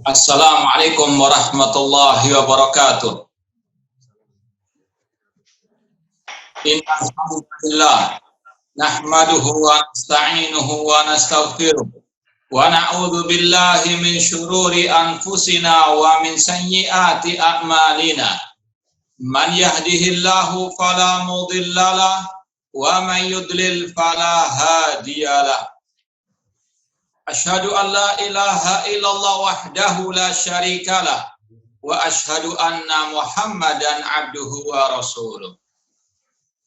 Assalamualaikum warahmatullahi wabarakatuh. Innalhamdulillah nahmaduhu wa nasta'inuhu wa nastaghfiruh wa na'udzu billahi min syururi anfusina wa min sayyiati a'malina. Man yahdihillahu fala mudhillalah wa man yudlil fala hadiyalah. Asyhadu an la ilaha illallah wahdahu la syarikalah wa asyhadu anna Muhammadan abduhu wa rasuluh.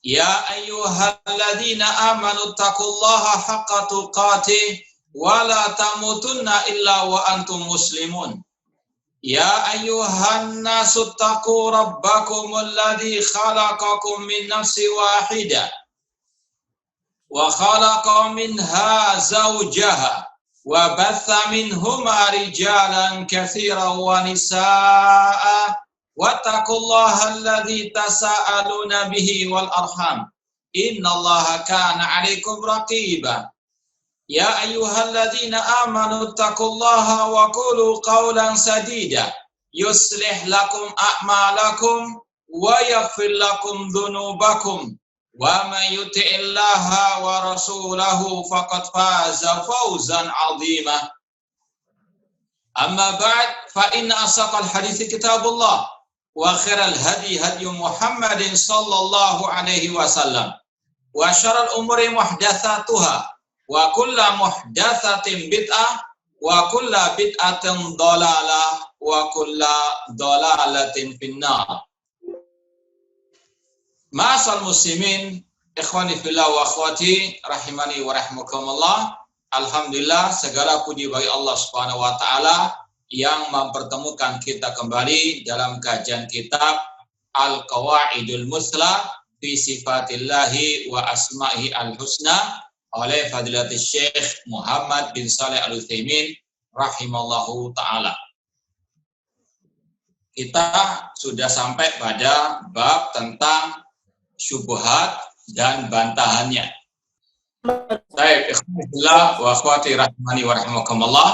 Ya ayyuhalladzina amanu taqullaha haqqa tuqatih wa la tamutunna illa wa antum muslimun. Ya ayyuhan nasu taqu rabbakumul ladzi khalaqakum min nafsin wahidah wa khalaqa minha zawjaha wa batha minhuma rijalan katsiran wa nisaa'a wattaqullaha alladzi tasaaluna bihi wal arham innallaha kana 'alaikum raqiba. Ya ayyuhalladzina amanu taqullaha wa qulu qawlan sadida yuslih lakum a'malakum wa yaghfir lakum dhunubakum wa may yuti'illaha wa rasulahu faqad faza fawzan 'azima. Amma ba'd, fa inna asaqal hadithi kitabullah wa khairal hadi hadi Muhammadin sallallahu alaihi wasallam wa syarrul umuri muhdatsatuha wa kullu muhdatsatin bid'ah wa kullu bid'atin dhalalah wa kullu dhalalatin finnar. Ma'asal muslimin, ikhwani fillah wa akhwati rahimani wa rahmukumullah. Alhamdulillah, segala puji bagi Allah Subhanahu wa taala yang mempertemukan kita kembali dalam kajian kitab Al-Qawaidul Muslah fi Sifatillahi wa Asma'ihi Al-Husna oleh Fadilatul Syekh Muhammad bin Shalih Al-Utsaimin rahimallahu taala. Kita sudah sampai pada bab tentang syubhat dan bantahannya. Baik, ikhwanillah wa akhwati rahimani wa rahimakumullah.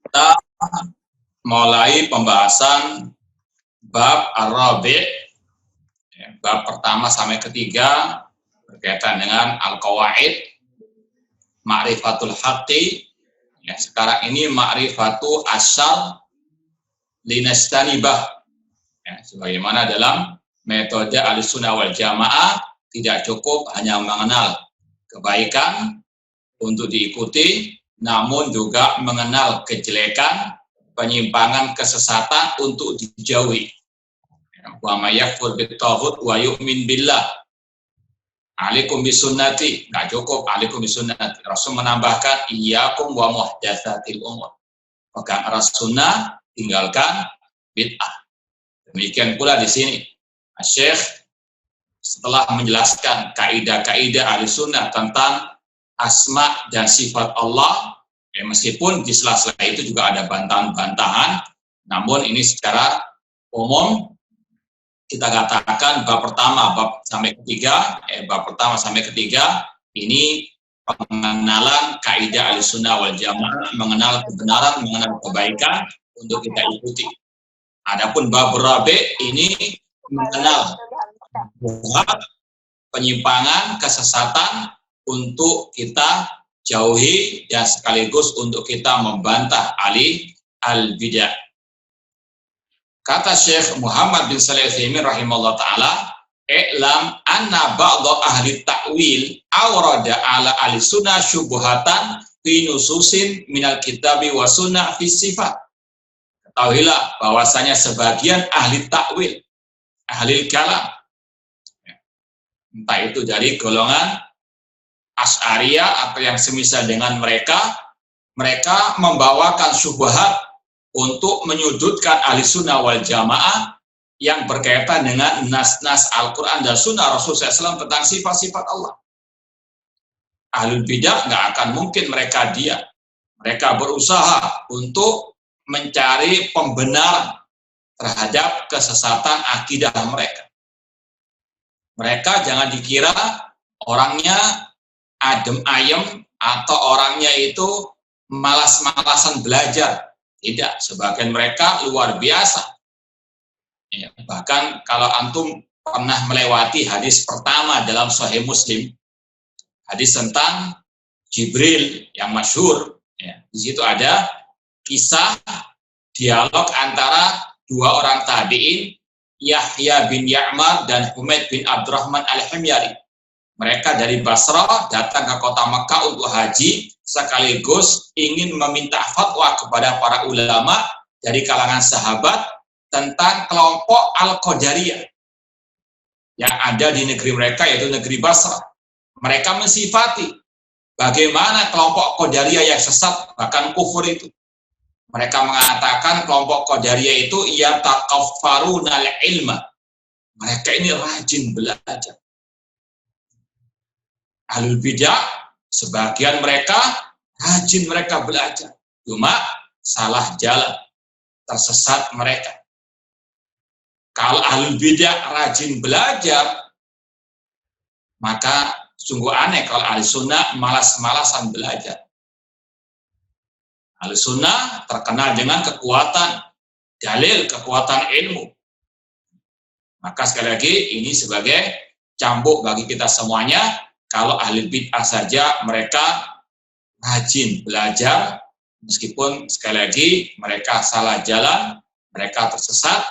Kita mulai pembahasan bab ar-rabi', bab pertama sampai ketiga berkaitan dengan al-qawaid, ma'rifatul haqqi. Ya, sekarang ini ma'rifatu asyar linastanibah. Ya, sebagaimana dalam metode Ahlussunnah wal Jamaah, tidak cukup hanya mengenal kebaikan untuk diikuti, namun juga mengenal kejelekan, penyimpangan, kesesatan untuk dijauhi. Wa may yakfur bit-taghut wa yu'min billah. Alaikum bisunnati, enggak cukup alaikum bisunnati. Rasul menambahkan iyyakum wa muhdatsatil umur. Pegang erat sunnah, tinggalkan bid'ah. Demikian pula di sini Syekh setelah menjelaskan kaidah-kaidah Ahlussunnah tentang asma dan sifat Allah, meskipun di sela-sela itu juga ada bantahan-bantahan, namun ini secara umum kita katakan bab pertama sampai ketiga ini pengenalan kaidah Ahlussunnah wal Jamaah, mengenal kebenaran, mengenal kebaikan untuk kita ikuti. Adapun bab rabi' ini mengenal penyimpangan, kesesatan untuk kita jauhi dan sekaligus untuk kita membantah ahli al-bidah. Kata Syekh Muhammad bin Shalih Al-Utsaimin rahimahullah ta'ala, i'lam anna ba'da ahli ta'wil awrada ala ahli sunnah syubhatan fi nususin minal kitabi wa sunnah fi sifat. Ketahuilah bahwasanya sebagian ahli ta'wil, ahli kalam, entah itu dari golongan Asy'ariyah atau yang semisal dengan mereka membawakan syubhat untuk menyudutkan ahli sunnah wal jamaah yang berkaitan dengan nas-nas Al-Quran dan sunnah Rasulullah SAW tentang sifat-sifat Allah. Ahlul bidah nggak akan mungkin mereka diam. Mereka berusaha untuk mencari pembenaran terhadap kesesatan akidah mereka. Mereka jangan dikira orangnya adem ayem atau orangnya itu malas-malasan belajar, Tidak, sebagian mereka luar biasa. Ya, bahkan kalau antum pernah melewati hadis pertama dalam Sahih Muslim, hadis tentang Jibril yang masyhur, ya, di situ ada kisah dialog antara dua orang tabi'in, Yahya bin Ya'mar dan Humaid bin Abdurrahman al-Himyari. Mereka dari Basrah datang ke kota Mekah untuk haji, sekaligus ingin meminta fatwa kepada para ulama dari kalangan sahabat tentang kelompok Al-Qadariyah yang ada di negeri mereka, yaitu negeri Basrah. Mereka mensifati bagaimana kelompok Qadariyah yang sesat, bahkan kufur itu. Mereka mengatakan kelompok Qadariyah itu yatakaffaruna al-ilma. Mereka ini rajin belajar. Ahlul bidah, sebagian mereka rajin mereka belajar, cuma salah jalan, tersesat mereka. Kalau ahlul bidah rajin belajar, maka sungguh aneh kalau ahli sunnah malas-malasan belajar. Ahli sunnah terkenal dengan kekuatan dalil, kekuatan ilmu. Maka sekali lagi ini sebagai cambuk bagi kita semuanya. Kalau ahli bid'ah saja mereka rajin belajar, meskipun sekali lagi mereka salah jalan, mereka tersesat,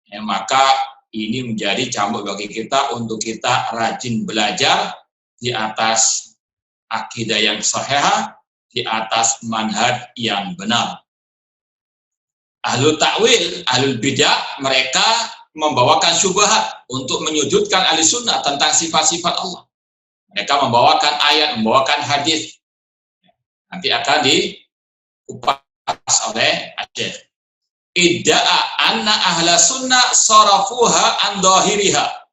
ya, maka ini menjadi cambuk bagi kita untuk kita rajin belajar di atas akidah yang sahih, di atas manhaj yang benar. Ahlul ta'wil, ahlul bidah, mereka membawakan syubhat untuk menyudutkan ahli sunnah tentang sifat-sifat Allah. Mereka membawakan ayat, membawakan hadis. Nanti akan dikupas oleh Syekh. Idda'a anna ahla sunnah sarafuha an dhahiriha.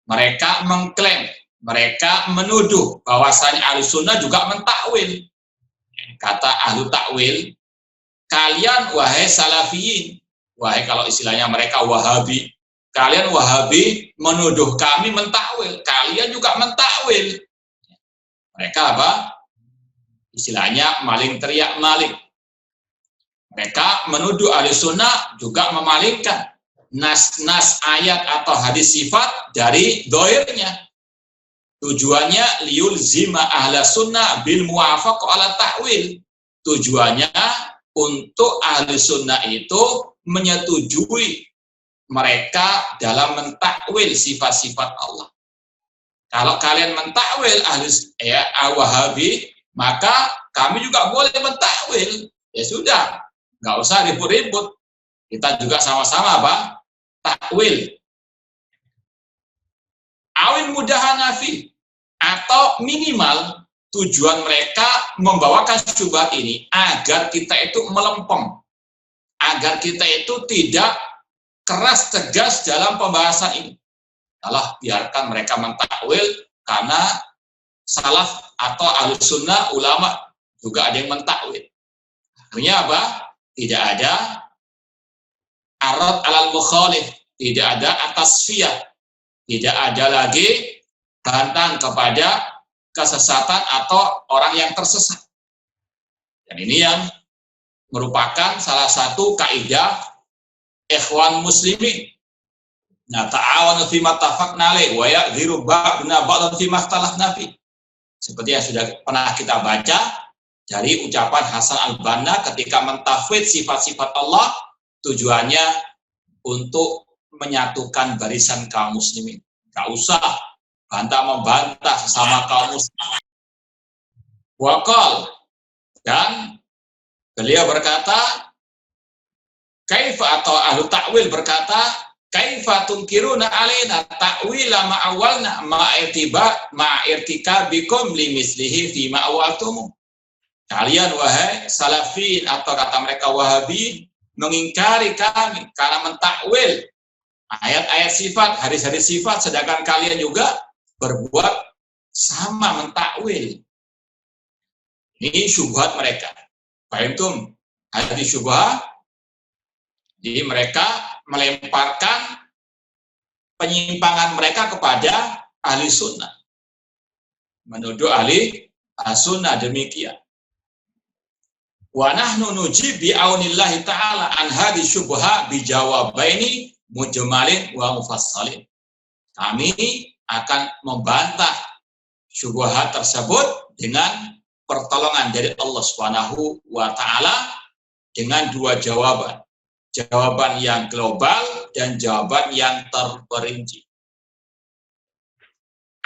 Mereka mengklaim, mereka menuduh bahwasanya ahli sunnah juga mentakwil. Kata ahlu takwil, kalian wahai salafiyin, wahai kalau istilahnya mereka wahabi, kalian wahabi menuduh kami mentakwil, kalian juga mentakwil. Mereka apa? Istilahnya maling teriak maling. Mereka menuduh ahli sunnah juga memalingkan nas-nas ayat atau hadis sifat dari dohirnya. Tujuannya liyulzima ahla sunnah bil muwafaq ala ta'wil. Tujuannya untuk ahli sunnah itu menyetujui mereka dalam mentakwil sifat-sifat Allah. Kalau kalian mentakwil ahli wahabi, maka kami juga boleh mentakwil. Ya sudah, nggak usah ribut-ribut. Kita juga sama-sama apa? Takwil. Awin mudahan nafi, atau minimal tujuan mereka membawakan syubhat ini agar kita itu melempem, agar kita itu tidak keras tegas dalam pembahasan ini. Allah biarkan mereka mentakwil karena salaf atau ahli sunnah ulama juga ada yang mentakwil. Akhirnya apa? Tidak ada arad alal mukhalif, tidak ada atasfiyah, tidak ada lagi bantahan kepada kesesatan atau orang yang tersesat. Dan ini yang merupakan salah satu kaidah ikhwan muslimin. Nah, ta'awanu fi ma tafaqna alaihi wa ya'dhiru ba'duna ba'dan fi ma ikhtalafna fi. Seperti yang sudah pernah kita baca dari ucapan Hasan al-Banna ketika mentafwid sifat-sifat Allah, tujuannya untuk menyatukan barisan kaum muslimin. Enggak usah bantah-membantah sesama kaum muslimin. Waqal, dan beliau berkata, kaifa, atau ahlu ta'wil berkata, kaifa tunkiruna alaina ta'wila ma'awalna ma'irtikabikum limislihi fi ma'awaltumu. Kalian wahai salafin, atau kata mereka wahabi, mengingkari kami karena mentakwil ayat-ayat sifat, hadis-hadis sifat, sedangkan kalian juga berbuat sama, mentakwil. Ini syubhat mereka. Fahimtum? Hadis syubhat. Jadi mereka melemparkan penyimpangan mereka kepada ahli sunnah. Menuduh ahli sunnah demikian. Wa nahnu nujib bi'aunillahi ta'ala an hadhi syubha bijawabaini mujmalin wa mufassalin. Kami akan membantah syubhat tersebut dengan pertolongan dari Allah Subhanahu wa taala dengan dua jawaban. Jawaban yang global dan jawaban yang terperinci.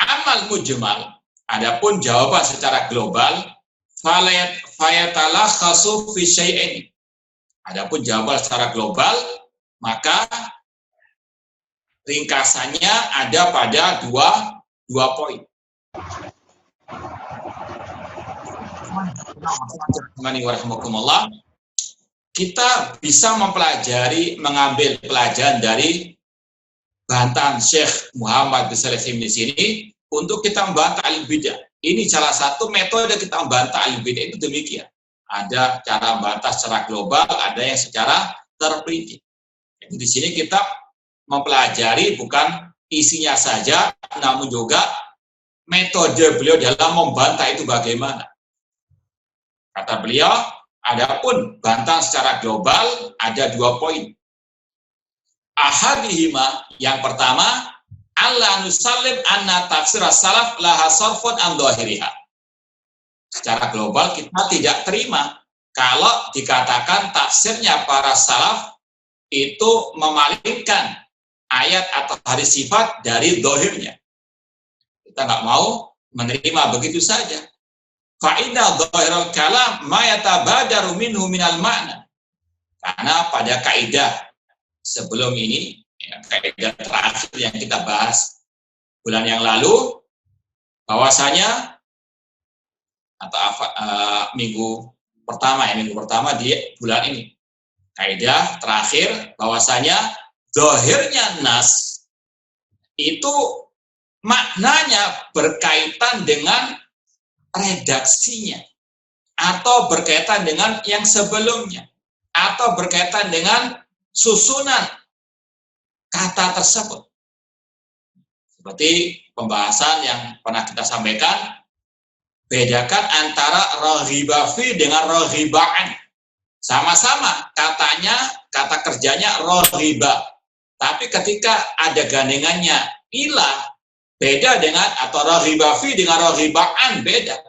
Amal mujmal, adapun jawaban secara global, fayatalakhasu fi syai'in. Adapun jawaban secara global, maka ringkasannya ada pada dua poin. Kita bisa mempelajari, mengambil pelajaran dari bantahan Syekh Muhammad bin Shalih di sini untuk kita membantah al-bidah. Ini salah satu metode kita membantah al-bidah itu demikian. Ada cara membantah secara global, ada yang secara terperinci. Jadi di sini kita mempelajari bukan isinya saja, namun juga metode beliau dalam membantah itu bagaimana. Kata beliau, adapun bantahan secara global ada dua poin. Ahadihima, yang pertama, Allah nusallim anna tafsir salaf laha sarfun an dhahiriha. Secara global kita tidak terima kalau dikatakan tafsirnya para salaf itu memalingkan ayat atau hadis sifat dari dhahirnya. Kita nggak mau menerima begitu saja. Fa'inna dhahirul kalam ma yatabadaru minhu minal ma'na. Karena pada kaidah sebelum ini, kaidah terakhir yang kita bahas bulan yang lalu, bahwasanya atau minggu pertama di bulan ini, kaidah terakhir bahwasanya zahirnya nas itu maknanya berkaitan dengan redaksinya atau berkaitan dengan yang sebelumnya atau berkaitan dengan susunan kata tersebut. Seperti pembahasan yang pernah kita sampaikan, bedakan antara raghiba fi dengan raghibaan. Sama-sama katanya, kata kerjanya raghiba. Tapi ketika ada gandengannya ilah, beda dengan, atau raghiba fi dengan raghibaan beda.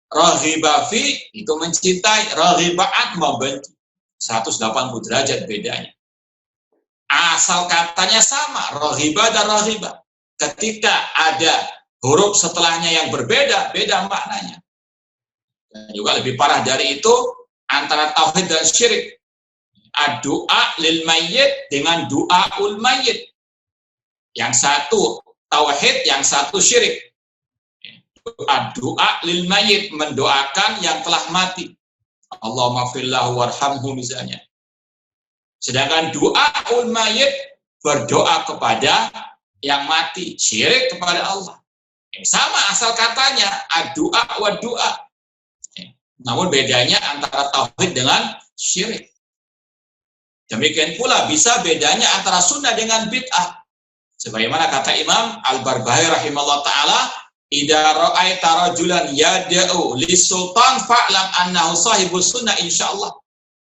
Raghiba fi itu mencintai, raghibaan membenci. 180 derajat bedanya. Asal katanya sama, raghiba dan raghiba. Ketika ada huruf setelahnya yang berbeda, beda maknanya. Dan juga lebih parah dari itu, antara tauhid dan syirik. Ad-du'a lil mayyit dengan du'aul mayyit. Yang satu tauhid, yang satu syirik. Ad-du'a lil mayyit, mendoakan yang telah mati. Allahumma fillahu warhamhu misalnya. Sedangkan du'aul mayyit, berdoa kepada yang mati, syirik kepada Allah. Sama asal katanya, ad-du'a wa du'a. Namun bedanya antara tauhid dengan syirik. Demikian pula bisa bedanya antara sunnah dengan bid'ah. Sebagaimana kata Imam Al-Barbahari rahimahullah ta'ala, idza ra'aita rajulan yad'u lis-sultan fa'lam annahu sahibus sunnah insyaallah.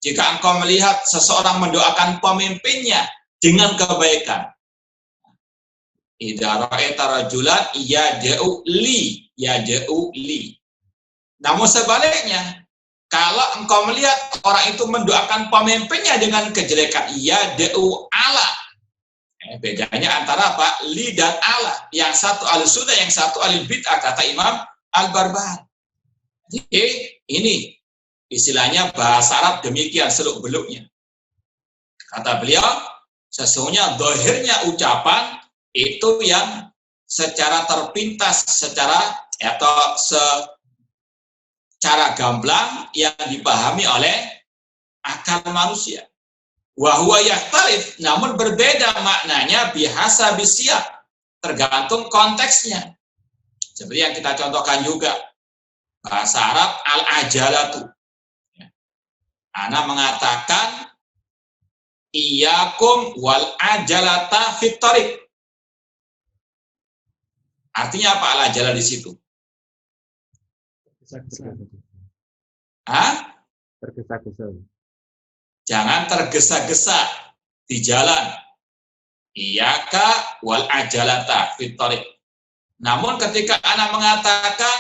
Jika engkau melihat seseorang mendoakan pemimpinnya dengan kebaikan. Idza ra'aita rajulan yad'u li. Namun sebaliknya, kalau engkau melihat orang itu mendoakan pemimpinnya dengan kejelekan, yad'u ala. Bedanya antara apa? Li dan ala. Yang satu al-sunnah, yang satu al-bid'ah, kata Imam Al-Barbahari. Jadi ini istilahnya bahasa Arab demikian seluk-beluknya. Kata beliau, sesungguhnya zahirnya ucapan itu yang secara terpintas, secara gamblang yang dipahami oleh akal manusia. Wa huwa yakhtalif, namun berbeda maknanya bihasa bisiyaq, tergantung konteksnya. Seperti yang kita contohkan juga bahasa Arab al-ajalatu. Ana mengatakan iyyakum wal ajalata fit thariq. Artinya apa al-ajalah di situ? Tergesa-gesa. Jangan tergesa-gesa di jalan. Iyaka wal ajalata fit thariq. Namun ketika anak mengatakan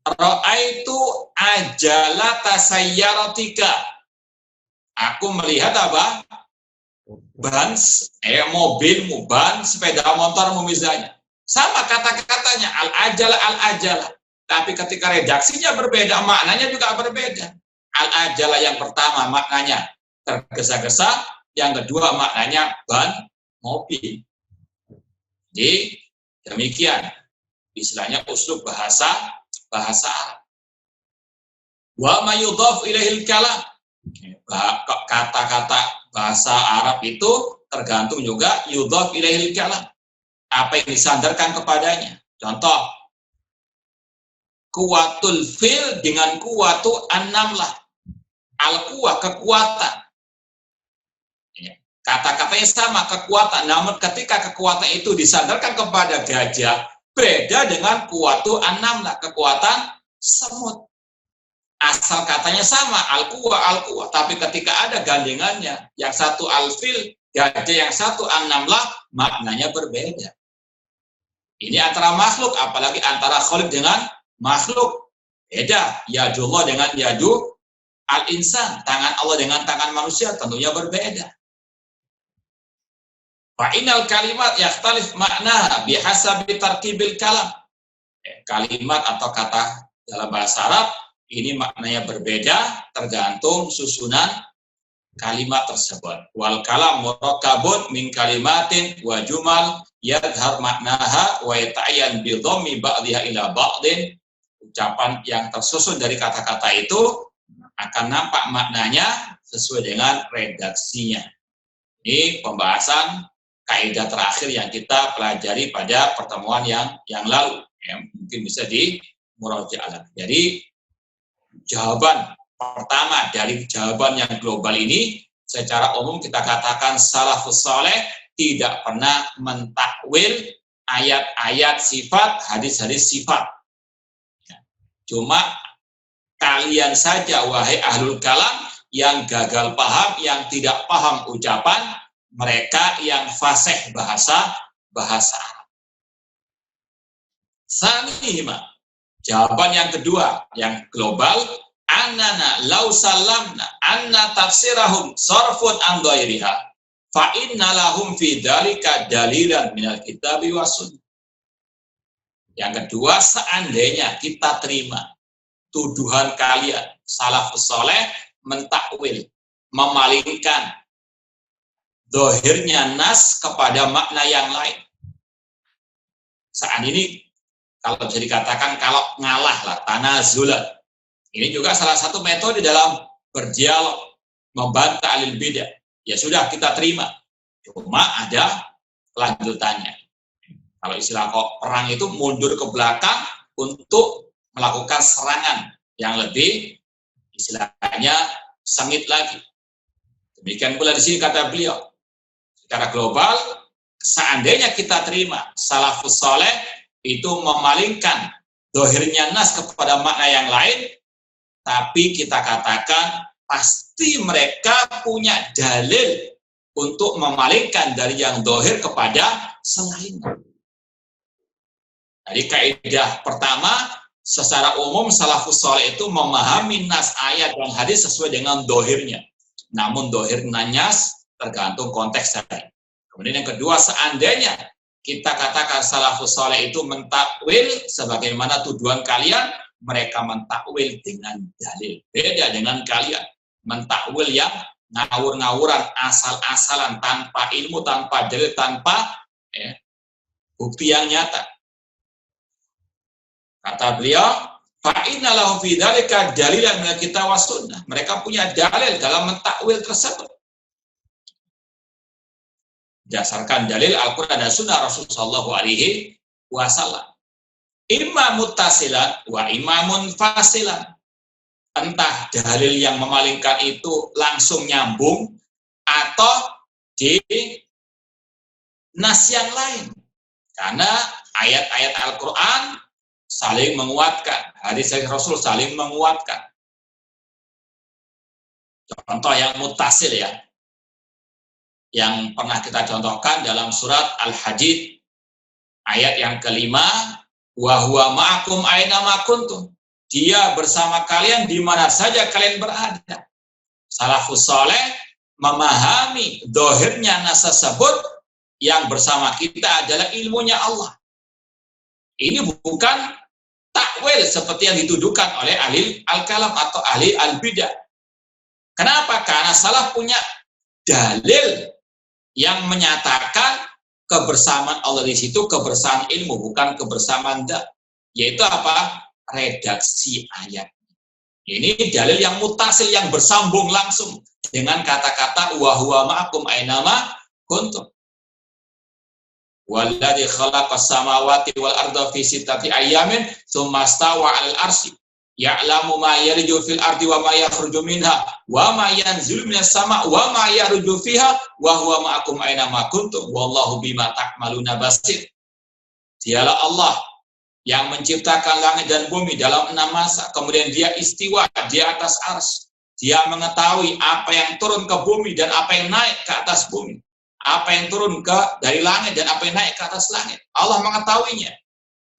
ra'aitu ajalata sayyaratika, aku melihat apa? Ban mobilmu, ban sepeda motormu misalnya. Sama kata-katanya al-ajalah al-ajalah. Tapi ketika redaksinya berbeda, maknanya juga berbeda. Al-ajalah yang pertama maknanya tergesa-gesa, yang kedua maknanya ban mobil. Jadi demikian istilahnya uslub bahasa Arab. Wa ma yudhaf ilaihil kalam. Kata-kata bahasa Arab itu tergantung juga yudhaf ilaihil kalam. Apa yang disandarkan kepadanya. Contoh, kuwatul fil dengan kuwatu an-namlah. Al-quwah, kekuatan. Kata-katanya sama, kekuatan. Namun ketika kekuatan itu disandarkan kepada gajah, beda dengan kuwatu an-namlah, kekuatan semut. Asal katanya sama, al-quwah, al-quwah. Tapi ketika ada gandengannya, yang satu al-fil, gajah, yang satu an-namlah, maknanya berbeda. Ini antara makhluk, apalagi antara khaliq dengan makhluk. Beda, yadullah dengan yadu al-insan. Tangan Allah dengan tangan manusia tentunya berbeda. Fa'inal kalimat yakhtalif makna bihasabi tarkibil kalam. Kalimat atau kata dalam bahasa Arab ini maknanya berbeda tergantung susunan kalimat tersebut. Wal kalam murakkabun min kalimatin wa jumal yadhhar maknaha wa yata'ayyan bi dhammi ba'dihha ila ba'din. Ucapan yang tersusun dari kata-kata itu akan nampak maknanya sesuai dengan redaksinya. Ini pembahasan kaidah terakhir yang kita pelajari pada pertemuan yang lalu, mungkin bisa di murajaah. Jadi jawaban pertama dari jawaban yang global ini, secara umum kita katakan salafus saleh tidak pernah mentakwil ayat-ayat sifat, hadis-hadis sifat. Cuma kalian saja wahai ahlul kalam yang gagal paham, yang tidak paham ucapan mereka yang fasih bahasa Arab. Sanihima. Jawaban yang kedua, yang global, annana law sallamna anna tafsirahum sarfun an dhairiha fa inna lahum fi dzalika dalilan minal kitabi was sunnah. Yang kedua, seandainya kita terima tuduhan kalian salafus saleh mentakwil, memalingkan dohirnya nas kepada makna yang lain. Saat ini kalau bisa dikatakan kalau ngalah lah, tanazulan. Ini juga salah satu metode dalam berdialog, membantah alil bidah. Ya sudah kita terima. Cuma ada kelanjutannya. Kalau istilah perang itu mundur ke belakang untuk melakukan serangan yang lebih istilahnya sengit lagi. Demikian pula di sini kata beliau. Secara global, seandainya kita terima salafus saleh itu memalingkan dohirnya nas kepada makna yang lain, tapi kita katakan pasti mereka punya dalil untuk memalingkan dari yang dohir kepada selainnya. Jadi kaidah pertama, secara umum salafus saleh itu memahami nas ayat dan hadis sesuai dengan dohirnya. Namun dohir nas tergantung konteks tadi. Kemudian yang kedua, seandainya kita katakan salafus saleh itu mentakwil sebagaimana tuduhan kalian, mereka mentakwil dengan dalil. Beda dengan kalian, mentakwil yang ngawur-ngawuran, asal-asalan, tanpa ilmu, tanpa dalil, tanpa bukti yang nyata. Kata beliau, fa'inna lahum fi dzalika dalilan minal kitab was sunnah. Mereka punya dalil dalam mentakwil tersebut. Berdasarkan dalil Al-Quran dan Sunnah Rasulullah SAW. Imma muttasilan wa imma munfasilan. Entah dalil yang memalingkan itu langsung nyambung atau di nas yang lain. Karena ayat-ayat Al-Quran saling menguatkan, hadis Rasul saling menguatkan. Contoh yang mutasil ya, yang pernah kita contohkan dalam surat Al-Hadid ayat yang kelima, wa huwa ma'akum aina ma kuntum. Dia bersama kalian di mana saja kalian berada. Salafus saleh memahami dohirnya nas tersebut, yang bersama kita adalah ilmunya Allah. Ini bukan takwil seperti yang dituduhkan oleh ahli al-kalam atau ahli al-bidah. Kenapa? Karena salaf punya dalil yang menyatakan kebersamaan Allah di situ kebersamaan ilmu, bukan kebersamaan zat. Yaitu apa? Redaksi ayat. Ini dalil yang mutasil, yang bersambung langsung dengan kata-kata wa huwa ma'akum ainama kuntum. Walladzi khalaqas samawati wal arda fi sittati ayyamin tsumma stawa 'alal arsy ya'lamu ma yarju fil ardi wa ma yakhruju minha wa ma yanzilu minas sama' wa ma yaruju fiha wa huwa ma'akum aina ma kuntum wallahu bima ta'maluna basir. Dialah Allah yang menciptakan langit dan bumi dalam 6 masa, kemudian dia istiwa di atas arsy. Dia mengetahui apa yang turun ke bumi dan apa yang naik ke atas bumi, apa yang turun dari langit dan apa yang naik ke atas langit. Allah mengetahuinya.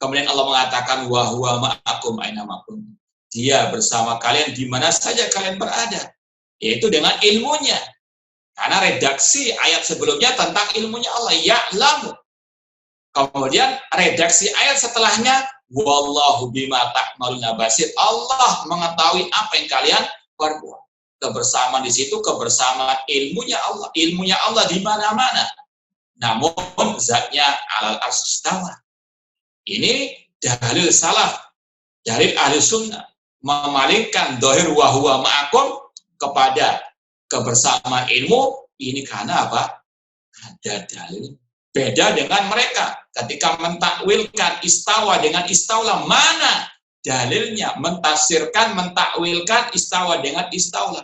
Kemudian Allah mengatakan wa huwa ma'akum aina ma kuntum. Dia bersama kalian di mana saja kalian berada, yaitu dengan ilmunya. Karena redaksi ayat sebelumnya tentang ilmunya Allah, ya'lamu. Kemudian redaksi ayat setelahnya, wallahu bima ta'maluna basir. Allah mengetahui apa yang kalian perbuat. Kebersamaan di situ kebersamaan ilmunya Allah. Ilmunya Allah di mana-mana. Namun zatnya alal arsy istawa. Ini dalil salaf, dalil ahli sunnah, memalingkan dohir wa huwa ma'akum kepada kebersamaan ilmu. Ini karena apa? Ada dalil. Beda dengan mereka ketika mentakwilkan istawa dengan istaula. Mana dalilnya mentafsirkan, mentakwilkan istawa dengan istaula?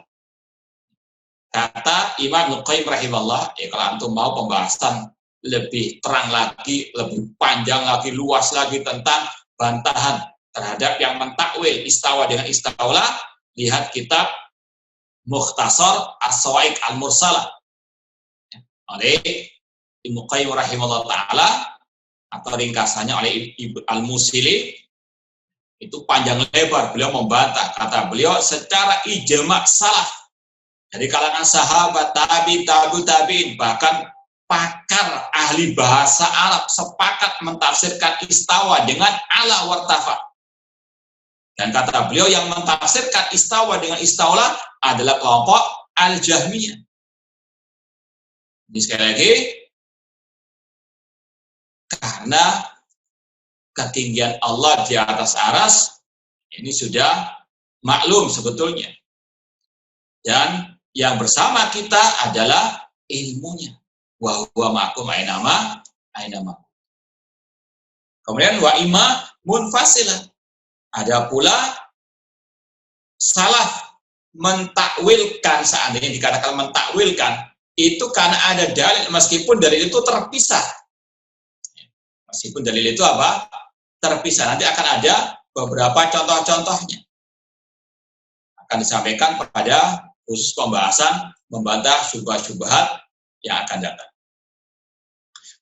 Kata Imam Ibnu Qayyim rahimahullah, kalau antum mau pembahasan lebih terang lagi, lebih panjang lagi, luas lagi tentang bantahan terhadap yang mentakwil istawa dengan istaula, lihat kitab Mukhtasar As-Sawa'iq Al-Mursalah oleh Ibnu Qayyim rahimahullah ta'ala, atau ringkasannya oleh Al-Musili. Itu panjang lebar beliau membantah. Kata beliau, secara ijma' salaf dari kalangan sahabat, tabi'in, bahkan pakar ahli bahasa Arab sepakat mentafsirkan istawa dengan ala wartafa. Dan kata beliau, yang mentafsirkan istawa dengan istaula adalah kelompok Al-Jahmiyah. Ini sekali lagi, karena ketinggian Allah di atas aras ini sudah maklum sebetulnya. Dan yang bersama kita adalah ilmunya. Wa huwa ma'akum ainama. Kemudian wa imma munfasilan. Ada pula salaf mentakwilkan, seandainya dikatakan mentakwilkan, itu karena ada dalil, meskipun dalil itu terpisah. Meskipun dalil itu apa? Terpisah. Nanti akan ada beberapa contoh-contohnya. Akan disampaikan pada khusus pembahasan membantah syubhat-syubhat yang akan datang.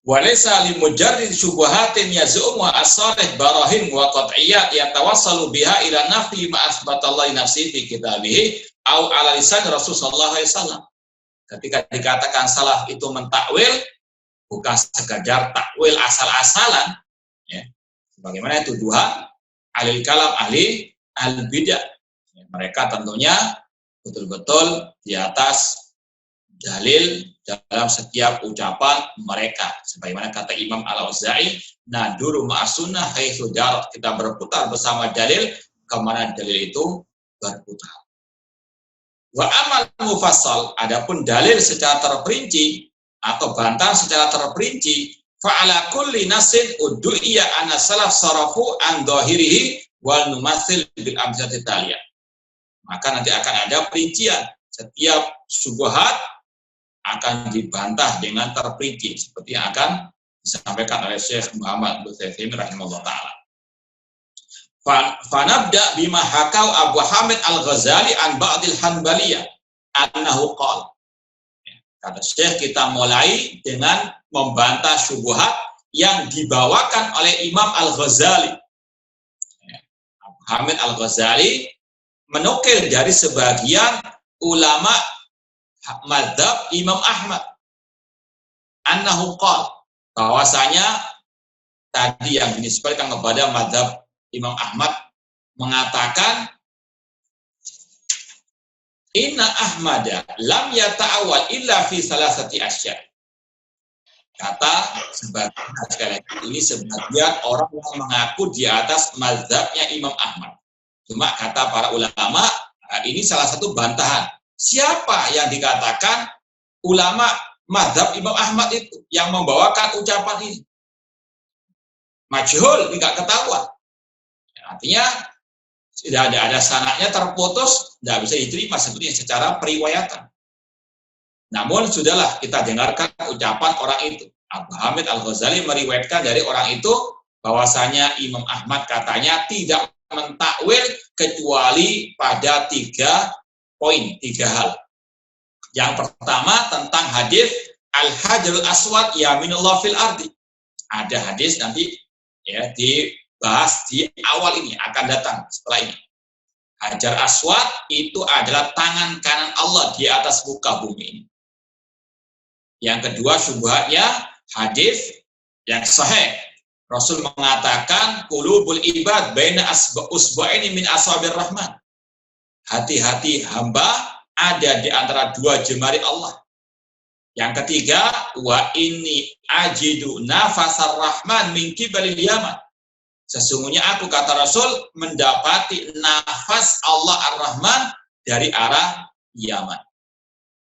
Walaysa li mujarrid syubhatin yaz'umu as-salih barahin wa qat'iyyat yatawassalu biha ila nafi ma asbatallahi nafsi fi kitabih au ala lisan Rasul sallallahu alaihi wasallam. Ketika dikatakan salaf itu mentakwil, bukan sekadar takwil asal-asalan, ya. Sebagaimana tuduhan ahli kalam, ahli al-bidah. Ya, mereka tentunya betul-betul di atas dalil dalam setiap ucapan mereka. Sebagaimana kata Imam Al-Auza'i, naduru ma'asunnah haitsu darat, kita berputar bersama dalil kemana dalil itu berputar. Wa amal mufassal, adapun dalil secara terperinci atau bantahan secara terperinci, fa'ala kulli nasin uddu'iya anna salaf sarafu an dhahirihi wal numatsil bil amsalati taliyah. Maka nanti akan ada perincian. Setiap syubhat akan dibantah dengan terperinci seperti yang akan disampaikan oleh Syekh Muhammad bin Utsaimin rahimahullah taala. Fa nabda bima hakau Abu Hamid Al-Ghazali an ba'dil Hanbaliyah. annahu qala. Kata Syekh, kita mulai dengan membantah syubhat yang dibawakan oleh Imam Al-Ghazali. Hamid Al-Ghazali menukil dari sebagian ulama mazhab Imam Ahmad annahu qala, bahwasanya tadi yang dinisbatkan kepada mazhab Imam Ahmad mengatakan inna Ahmada lam yata'awwal illa fi salasati asya. Kata sebagian, ini sebagian orang yang mengaku di atas mazhabnya Imam Ahmad. Cuma kata para ulama, ini salah satu bantahan. Siapa yang dikatakan ulama mazhab Imam Ahmad itu yang membawakan ucapan ini? Majhul, tidak ketahuan. Artinya tidak ada sanadnya, terputus, tidak bisa diterima sebetulnya secara periwayatan. Namun sudahlah, kita dengarkan ucapan orang itu. Abu Hamid Al-Ghazali meriwayatkan dari orang itu bahwasanya Imam Ahmad katanya tidak mentakwil kecuali pada 3 poin, 3 hal. Yang pertama tentang hadis Al-Hajarul Aswad yaminullah fil ardi. Ada hadis nanti ya dibahas di awal ini, akan datang setelah ini. Hajar Aswad itu adalah tangan kanan Allah di atas muka bumi ini. Yang kedua syubhatnya hadis yang sahih. Rasul mengatakan qulubul ibad baina usba'aini min asabi'r rahman. Hati-hati hamba ada di antara 2 jemari Allah. Yang ketiga, wa inni ajidu nafasar rahman min qibalil yaman. Sesungguhnya aku, kata Rasul, mendapati nafas Allah Ar-Rahman dari arah Yaman.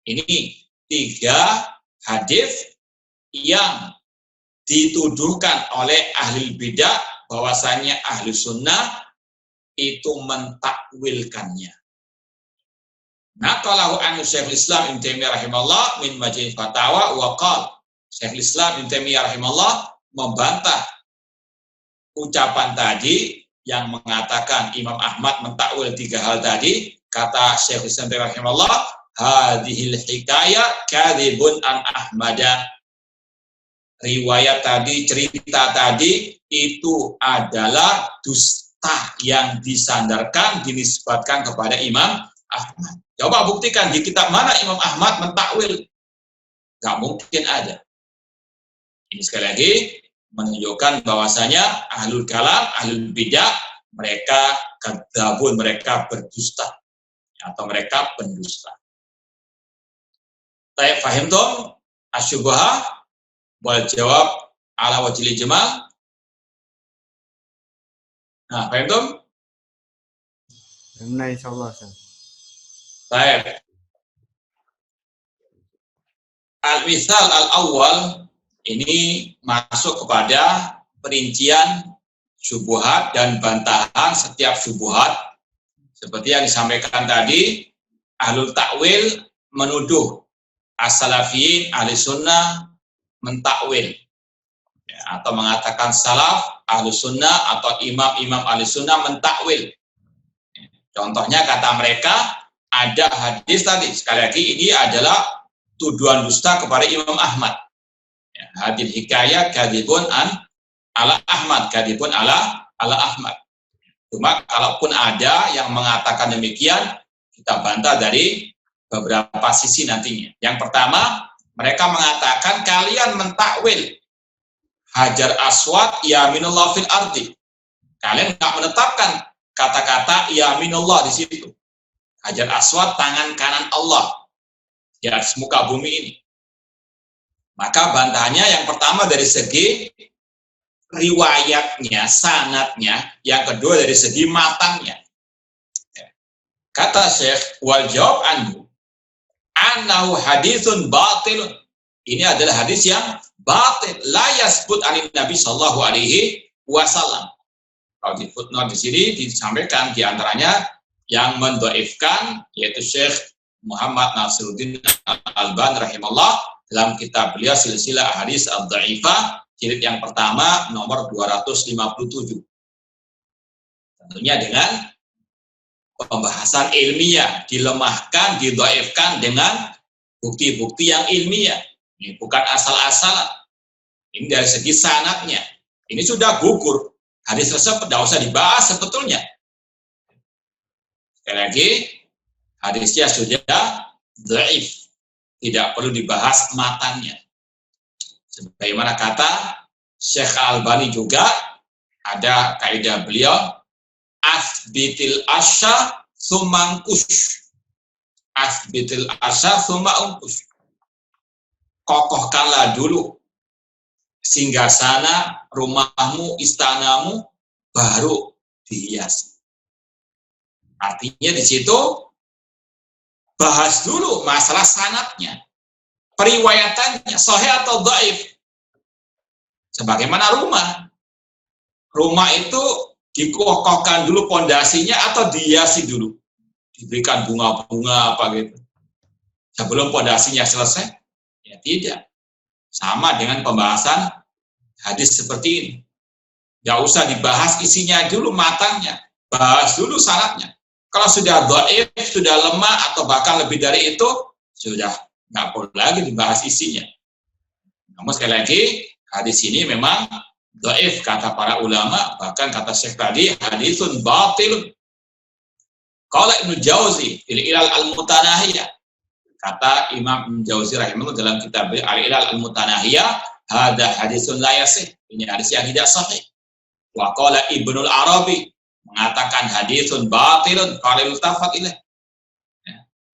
Ini 3 hadis yang dituduhkan oleh ahli bidah bahwasanya ahli sunnah itu mentakwilkannya. Naqalahu anhu Syekhul Islam Ibnu Taimiyah rahimahullah min Majmu' Fatawa wa qala. Syekhul Islam Ibnu Taimiyah rahimahullah membantah ucapan tadi yang mengatakan Imam Ahmad mentakwil 3 hal tadi. Kata Syekhul Islam Ibnu Taimiyah rahimahullah, hadhil hikayah kadhibun an Ahmada. Riwayat tadi, cerita tadi itu adalah dusta yang disandarkan, dinisbatkan kepada Imam Ahmad. Coba buktikan di kitab mana Imam Ahmad mentakwil. Gak mungkin ada. Ini sekali lagi menunjukkan bahwasanya ahlul kalam, ahlul bidah, mereka kadzabun, mereka berdusta atau mereka pendusta. Saya fahim tuh asyubha boleh jawab ala wajil ijmal. Nah, fahim tuh? Nah, insyaallah. Baik. Al-misal al-awwal ini masuk kepada perincian syubhat dan bantahan setiap syubhat. Seperti yang disampaikan tadi, ahlul takwil menuduh as-salafiyin ahli sunnah mentakwil ya, atau mengatakan salaf ahli sunnah atau imam-imam ahli sunnah mentakwil. Contohnya kata mereka ada hadis tadi, sekali lagi ini adalah tuduhan dusta kepada Imam Ahmad. Ya, hadis hikayah kadhibun an ala Ahmad, kadhibun ala Ahmad. Cuma kalaupun ada yang mengatakan demikian, kita bantah dari beberapa sisi nantinya. Yang pertama, mereka mengatakan kalian mentakwil Hajar Aswad yaminullah fil ardi. Kalian nggak menetapkan kata-kata yaminullah di situ. Hajar Aswad tangan kanan Allah di atas muka bumi ini. Maka bantahannya yang pertama dari segi riwayatnya, sanadnya, yang kedua dari segi matangnya. Kata Syekh, wal jawab anhu annahu haditsun batil. Ini adalah hadis yang batil, la yasbut anin Nabi sallallahu alaihi wasallam. Kalau di footnote di sini disampaikan di antaranya yang mendhaifkan yaitu Syekh Muhammad Nasiruddin Al-Albani rahimahullah dalam kitab beliau Silsilah Ahadits Ad-Dhaifah jilid yang pertama nomor 257. Tentunya dengan pembahasan ilmiah, dilemahkan, didhaifkan dengan bukti-bukti yang ilmiah. Ini bukan asal-asalan. Ini dari segi sanadnya. Ini sudah gugur. Hadis tersebut tidak usah dibahas sebetulnya. Sekali lagi, hadisnya sudah dhaif. Tidak perlu dibahas matannya. Sebagaimana kata Syekh Al-Albani juga, ada kaidah beliau, asbitil asya sumangkus. Asbitil asya sumangkus. Kokohkanlah dulu singgasana, rumahmu, istanamu, baru dihiasi. Artinya di situ bahas dulu masalah sanadnya, periwayatannya, sahih atau dhaif. Sebagaimana rumah. Rumah itu dikokohkan dulu pondasinya atau dihiasi dulu. Diberikan bunga-bunga apa gitu. Sebelum pondasinya selesai? Ya tidak. Sama dengan pembahasan hadis seperti ini. Nggak usah dibahas isinya dulu, matangnya. Bahas dulu sanadnya. Kalau sudah dhaif, sudah lemah, atau bahkan lebih dari itu, sudah nggak perlu lagi dibahas isinya. Namun sekali lagi, hadis ini memang dhaif kata para ulama, bahkan kata Syekh tadi, hadisun batil. Qala Ibnu Jauzi fil Ilal Al-Mutanahiyah. Kata Imam Ibnu Jauzi rahimahullah dalam kitab Al-Ilal Al-Mutanahiyah, hada hadisun la yasih. Ini hadis yang tidak sahih. Wa qala Ibnul Arabi mengatakan hadisun batilun qalil tafat ilaih.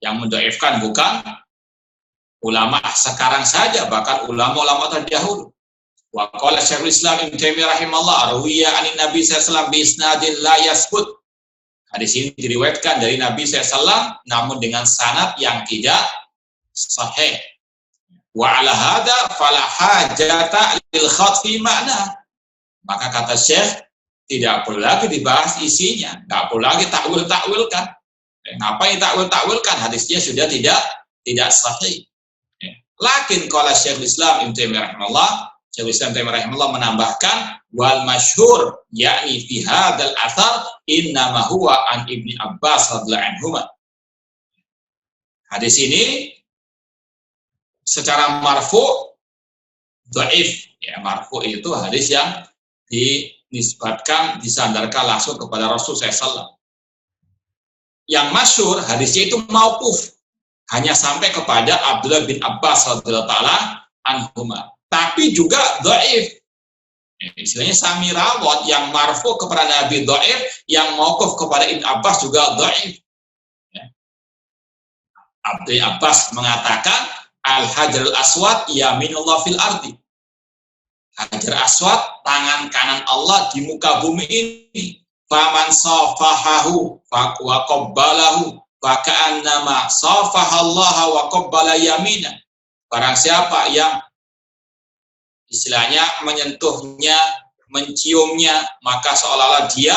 Yang mendhaifkan bukan ulama sekarang saja, bahkan ulama-ulama terdahulu. Wa qala Syekhul Islam Ibnu Taimiyah rahimahullah, ruwiya anin Nabi sallallahu alaihi wasallam bi isnadin la yasbut. Hadis ini diriwayatkan dari Nabi SAW, namun dengan sanad yang tidak sahih. Wa ala hada fala hajata lil khatfi makna. Maka kata Syekh, tidak perlu lagi dibahas isinya, nggak perlu lagi takwil-takwilkan. Ngapain takwil-takwilkan? Hadisnya sudah tidak sahih. Lakin qala Syekhul Islam Ibnu Taimiyah rahimahullah, Syekhul Islam Taimiyah rahimahullah menambahkan, wal masyhur yakni fi hadzal athar innama huwa an Ibnu Abbas radhiyallahu anhuma. Hadis ini secara marfu dhaif. Ya, marfu itu hadis yang dinisbatkan, disandarkan langsung kepada Rasul SAW. Yang masyhur hadisnya itu mauquf, hanya sampai kepada Abdullah bin Abbas radhiyallahu taala anhuma. Tapi juga dhaif. Istilahnya samirawat, yang marfu kepada Nabi dhaif, yang mauquf kepada Ibn Abbas juga dhaif. Abdul Abbas mengatakan al-hajarul aswad yaminullah fil ardi. Hajar aswad, tangan kanan Allah di muka bumi ini. Faman safahahu wa qabbalahu fa ka'annama safahallaha wa qabbala yamina. Barang siapa yang istilahnya menyentuhnya, menciumnya, maka seolah-olah dia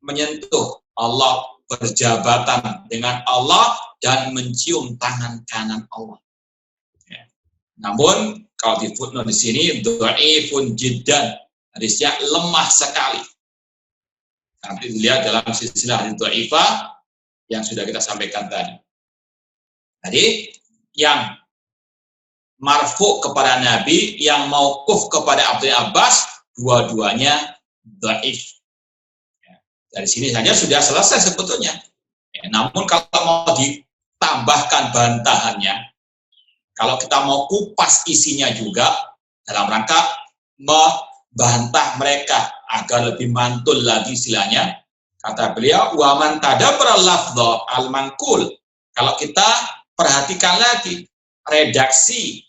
menyentuh Allah, berjabatan dengan Allah dan mencium tangan kanan Allah. Ya. Namun kalau di footnote di sini dhaifun jiddan, hadisnya lemah sekali. Nanti dilihat dalam silsilah hadits dhaifah yang sudah kita sampaikan tadi. Jadi yang marfu kepada Nabi, yang mauquf kepada Abdul Abbas, dua-duanya dhaif. Ya. Dari sini saja sudah selesai sebetulnya. Ya, namun kalau mau ditambahkan bantahannya, kalau kita mau kupas isinya juga, dalam rangka membantah mereka agar lebih mantul lagi istilahnya, kata beliau, wa man tadabbara lafdha al-manqul. Kalau kita perhatikan lagi redaksi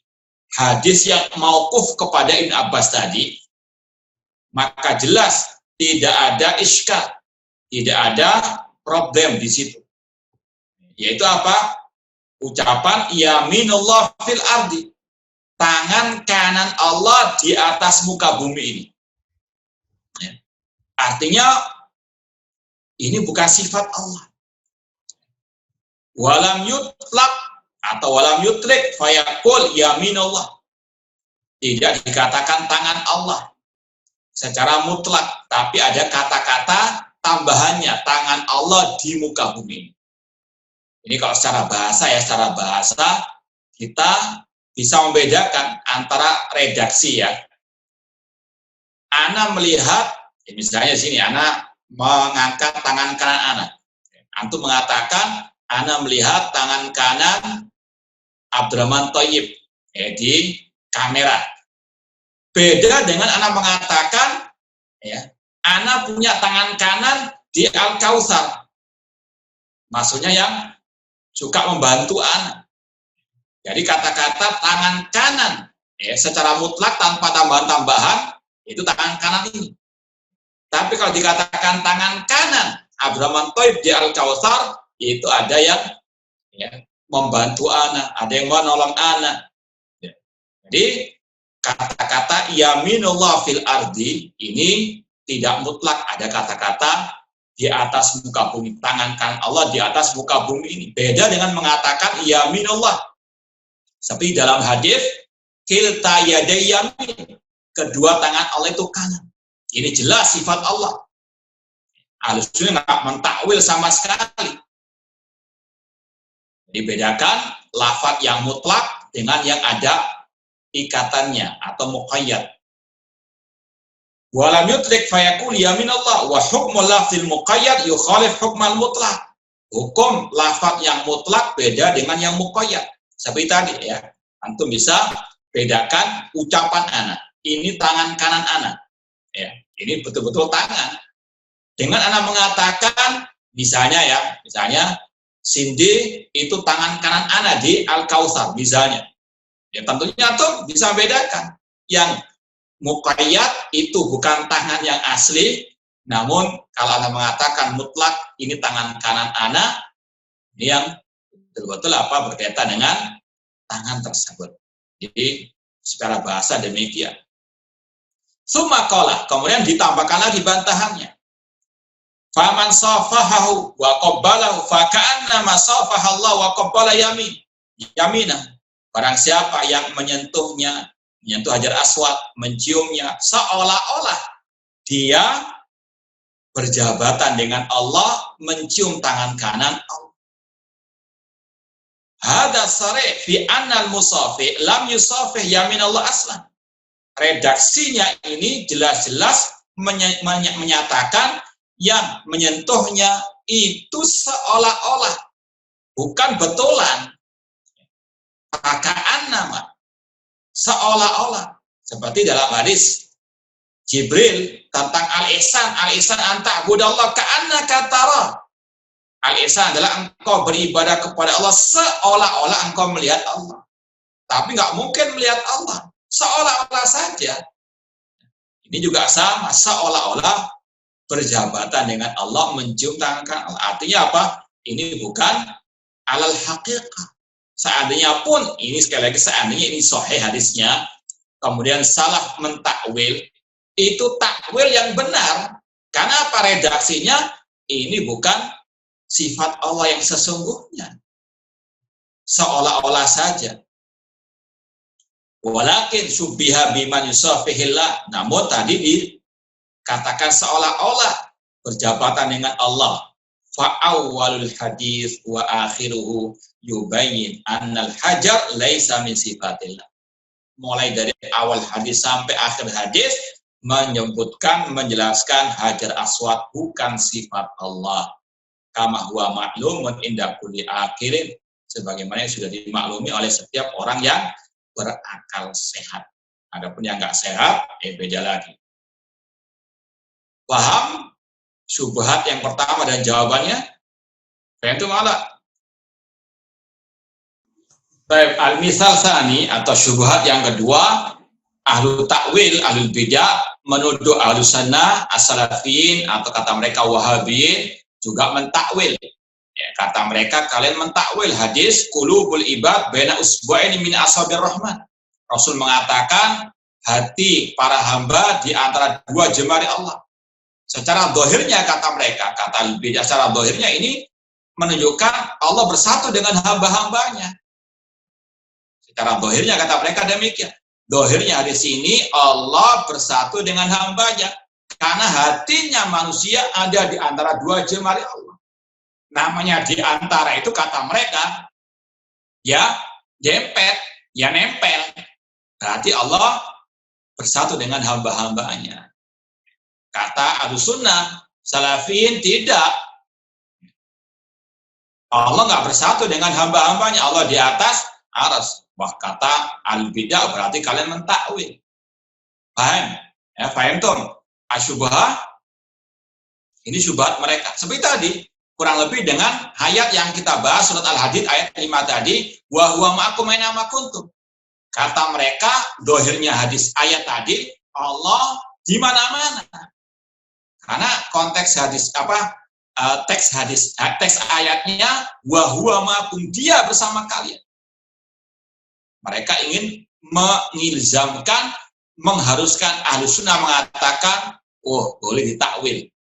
hadis yang mauquf kepada Ibn Abbas tadi, maka jelas tidak ada iskal, tidak ada problem di situ. Yaitu apa? Ucapan yaminullah fil ardi, tangan kanan Allah di atas muka bumi ini. Ya. Artinya ini bukan sifat Allah. Walam yutlaq atau walam yutrik fayaqul yaminullah. Tidak dikatakan tangan Allah secara mutlak, tapi ada kata-kata tambahannya tangan Allah di muka bumi. Ini kalau secara bahasa ya, secara bahasa kita bisa membedakan antara redaksi ya. Ana melihat, ya misalnya sini, Ana mengangkat tangan kanan Ana. Antum mengatakan, Ana melihat tangan kanan Abdurrahman Thayyib di kamera. Beda dengan Ana mengatakan, ya, Ana punya tangan kanan di Al-Kautsar. Maksudnya yang suka membantu Ana. Jadi kata-kata tangan kanan, ya, secara mutlak tanpa tambahan-tambahan, itu tangan kanan ini. Tapi kalau dikatakan tangan kanan Abdurrahman Thayyib di Al-Kautsar, itu ada yang ya, membantu Ana, ada yang menolong Ana. Ya. Jadi kata-kata yaminullah fil ardi ini tidak mutlak, ada kata-kata di atas muka bumi, tangan kanan Allah di atas muka bumi ini. Beda dengan mengatakan yaminullah. Seperti dalam hadis kilta yaday yamin, kedua tangan Allah itu kanan. Ini jelas sifat Allah. Ahlussunnah nggak mentakwil sama sekali. Dibedakan lafaz yang mutlak dengan yang ada ikatannya atau muqayyad. Walam yutlik fayaqul yaminallah wa hukmul lafzil muqayyad yukhalif hukmal mutlak. Hukum lafaz yang mutlak beda dengan yang muqayyad. Seperti tadi ya, antum bisa bedakan ucapan Ana. Ini tangan kanan Ana. Ya, ini betul-betul tangan. Dengan Ana mengatakan misalnya Cindy itu tangan kanan Ana di Al-Kautsar misalnya. Ya tentunya tuh bisa bedakan. Yang muqayyad itu bukan tangan yang asli, namun kalau Ana mengatakan mutlak ini tangan kanan Ana, ini yang betul-betul berkaitan dengan tangan tersebut. Jadi secara bahasa demikian. Summa qala, kemudian ditambahkan lagi bantahannya. Faman safahahu wa qabbalahu fa ka'annama safahallah wa qabbala yaminah. Barang siapa yang menyentuh Hajar Aswad, menciumnya, seolah-olah dia berjabatan dengan Allah, mencium tangan kanan Allah. Hada sari' fi annal musafi lam yusafih yamin Allah aslan. Redaksinya ini jelas-jelas menyatakan yang menyentuhnya itu seolah-olah, bukan betulan. Pakaan nama seolah-olah, seperti dalam hadis Jibril tentang al-ihsan anta'budallah ka'annaka tara. Al-ihsan adalah engkau beribadah kepada Allah seolah-olah engkau melihat Allah. Tapi nggak mungkin melihat Allah, seolah-olah saja. Ini juga sama, seolah-olah berjabatan dengan Allah, mencium tangan kanan Allah. Artinya apa? Ini bukan alal haqiqah. Seandainya pun, ini sekali lagi seandainya ini sahih hadisnya, kemudian salah mentakwil, itu takwil yang benar. Karena apa? Redaksinya ini bukan sifat Allah yang sesungguhnya. Seolah-olah saja. Walakin subbiha biman yusafihillah. Namun tadi dikatakan seolah-olah berjabatan dengan Allah. Fa'awwalul hadis wa akhiruhu yubayyin annal hajar laisa min sifatillah. Mulai dari awal hadis sampai akhir hadis menyebutkan, menjelaskan Hajar Aswad bukan sifat Allah. Kama huwa ma'lumun inda kulli akhirin, sebagaimana yang sudah dimaklumi oleh setiap orang yang berakal sehat. Adapun yang nggak sehat, beda lagi. Paham syubhat yang pertama dan jawabannya? Itu malah. Baik, al-misal sani atau syubhat yang kedua, ahlu takwil, ahlu bidah menuduh ahlu sunnah, as-salafiyin atau kata mereka wahabiyin juga mentakwil. Ya, kata mereka kalian mentakwil hadis qulubul ibad baina usbu'aini min asabir rahman. Rasul mengatakan hati para hamba di antara dua jemari Allah. Secara dohirnya kata mereka, kata al-bidah, secara dohirnya ini menunjukkan Allah bersatu dengan hamba-hambanya. Secara dohirnya kata mereka demikian. Dohirnya hadis ini Allah bersatu dengan hambanya. Karena hatinya manusia ada di antara dua jemari Allah. Namanya di antara itu kata mereka, ya dempet, ya nempel. Berarti Allah bersatu dengan hamba-hambanya. Kata Ahlussunnah, Salafin tidak. Allah nggak bersatu dengan hamba-hambanya. Allah di atas aras. Wah, kata al-bidah berarti kalian mentakwil. Paham? Ya, paham tuh? Asyubhah. Ini syubhat mereka. Seperti tadi, kurang lebih dengan ayat yang kita bahas surat Al-Hadid ayat 5 tadi, wa huwa ma'akum aina ma kuntum. Kata mereka, dohirnya hadis ayat tadi, Allah di mana-mana. Karena konteks hadis teks ayatnya wa huwa ma'akum, dia bersama kalian. Mereka ingin mengilzamkan, mengharuskan Ahlussunnah mengatakan, oh boleh ditakwil.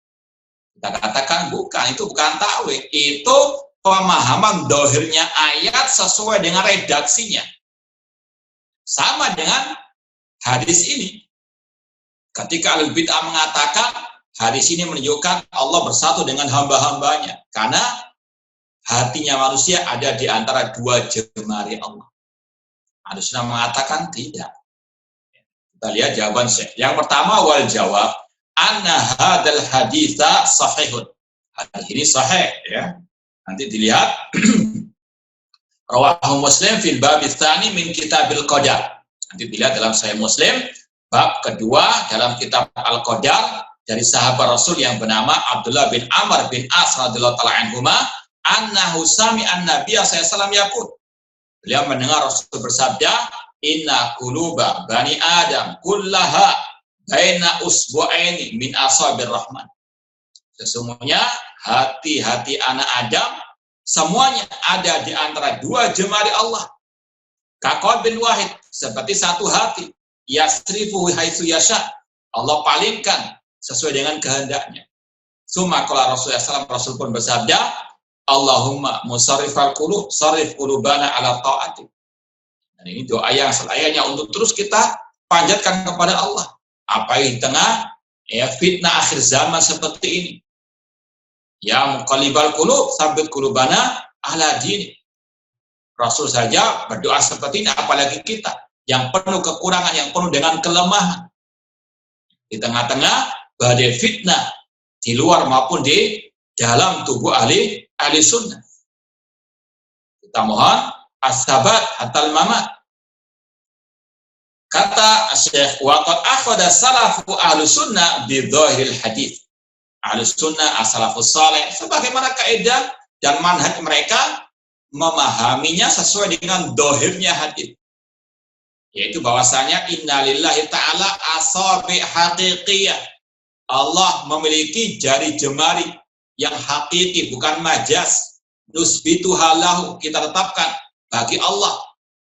Kita katakan bukan, itu bukan takwil, itu pemahaman dohirnya ayat sesuai dengan redaksinya. Sama dengan hadis ini. Ketika Ahlul Bid'ah mengatakan hadis ini menunjukkan Allah bersatu dengan hamba-hambanya. Karena hatinya manusia ada di antara dua jemari Allah. Ahlussunnah mengatakan tidak. Kita lihat jawaban Syekh. Yang pertama wal jawab, anna hadzal haditsa sahihun. Hadis ini sahih ya. Nanti dilihat rawahu Muslim fil bab tsani min kitabil qadar. Nanti dilihat dalam Sahih Muslim bab kedua dalam kitab Al-Qadar dari sahabat Rasul yang bernama Abdullah bin Amr bin As radhiyallahu taala anhuma, annahu sami'an nabiyya sallallahu alaihi wasallam yaqul. Beliau mendengar Rasul bersabda, inna quluba bani Adam kullaha baina usbu'aini min asabir rahman. Sesungguhnya hati-hati anak Adam semuanya ada di antara dua jemari Allah. Kaqad bin wahid, seperti satu hati. Yasrifu haitsu yasha. Allah palingkan sesuai dengan kehendaknya. Summa qala Rasulullah SAW, Rasul pun bersabda, Allahumma musarrifal qulub, sarrif qulubana ala ta'atik. Dan ini doa yang selayaknya untuk terus kita panjatkan kepada Allah. Apa di tengah ya fitnah akhir zaman seperti ini. Ya muqallibal qulub, tsabbit qulubana ala dini. Rasul saja berdoa seperti ini, apalagi kita yang penuh kekurangan, yang penuh dengan kelemahan. Di tengah-tengah badai fitnah di luar maupun di dalam tubuh ahli sunnah. Kita mohon as-sabat hatal mamat. Kata Syekh, waqad akhadha salafu ahlus sunnah bi dhahiril hadits. Ahlus sunnah as-salafus saleh sebagaimana kaidah dan manhaj mereka memahaminya sesuai dengan dhahirnya hadits. Yaitu bahwasanya innalillahi ta'ala asabi haqiqiyah. Allah memiliki jari jemari yang hakiki, bukan majas. Nusbituha lahu, kita tetapkan bagi Allah.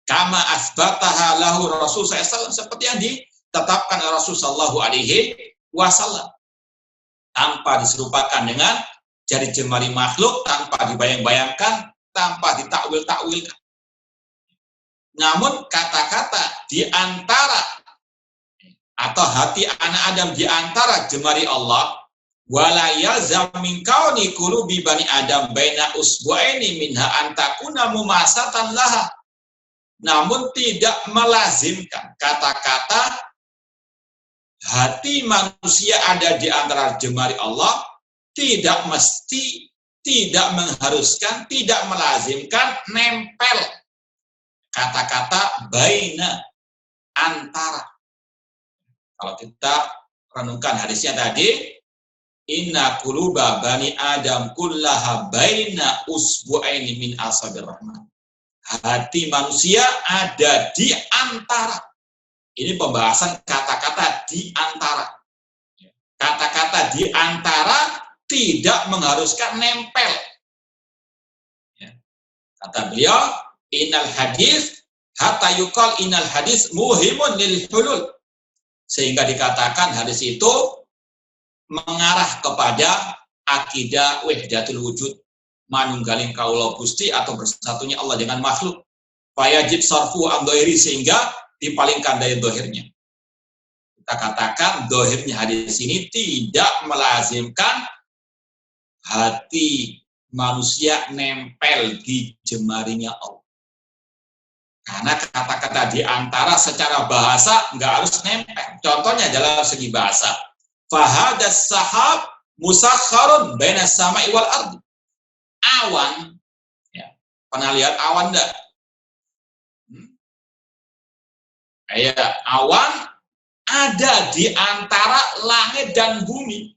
Kama asbataha lahu Rasul SAW, seperti yang ditetapkan Rasul SAW. Tanpa diserupakan dengan jari jemari makhluk, tanpa dibayang-bayangkan, tanpa ditakwil-takwilkan. Namun kata-kata di antara atau hati anak Adam di antara jemari Allah, wala yalzam min kauni qulubi bani Adam baina usbu'aini minha antakuna mumasatan laha. Namun tidak melazimkan kata-kata hati manusia ada di antara jemari Allah, tidak mesti, tidak mengharuskan, tidak melazimkan nempel kata-kata baina, antara. Kalau kita renungkan hadisnya tadi, inna quluba bani Adam kullaha baina usbu'aini min asabir rahman. Hati manusia ada di antara. Ini pembahasan kata-kata di antara. Kata-kata di antara tidak mengharuskan nempel. Kata beliau, innal hadis hatta yuqal innal hadis muhimun lil hulul. Sehingga dikatakan hadis itu mengarah kepada akidah wahdatul wujud, manunggaling kaula Gusti atau bersatunya Allah dengan makhluk. Fayajib sarfu am dhairi, sehingga dipalingkan dari dhahirnya. kita katakan dohirnya hadis ini tidak melazimkan hati manusia nempel di jemarinya Allah. Karena kata-kata di antara secara bahasa nggak harus nempel. Contohnya dalam segi bahasa. Fahadas sahab musakharun baina sama'i wal ardi. Awan, ya, pernah lihat awan enggak? Ya, awan ada di antara langit dan bumi.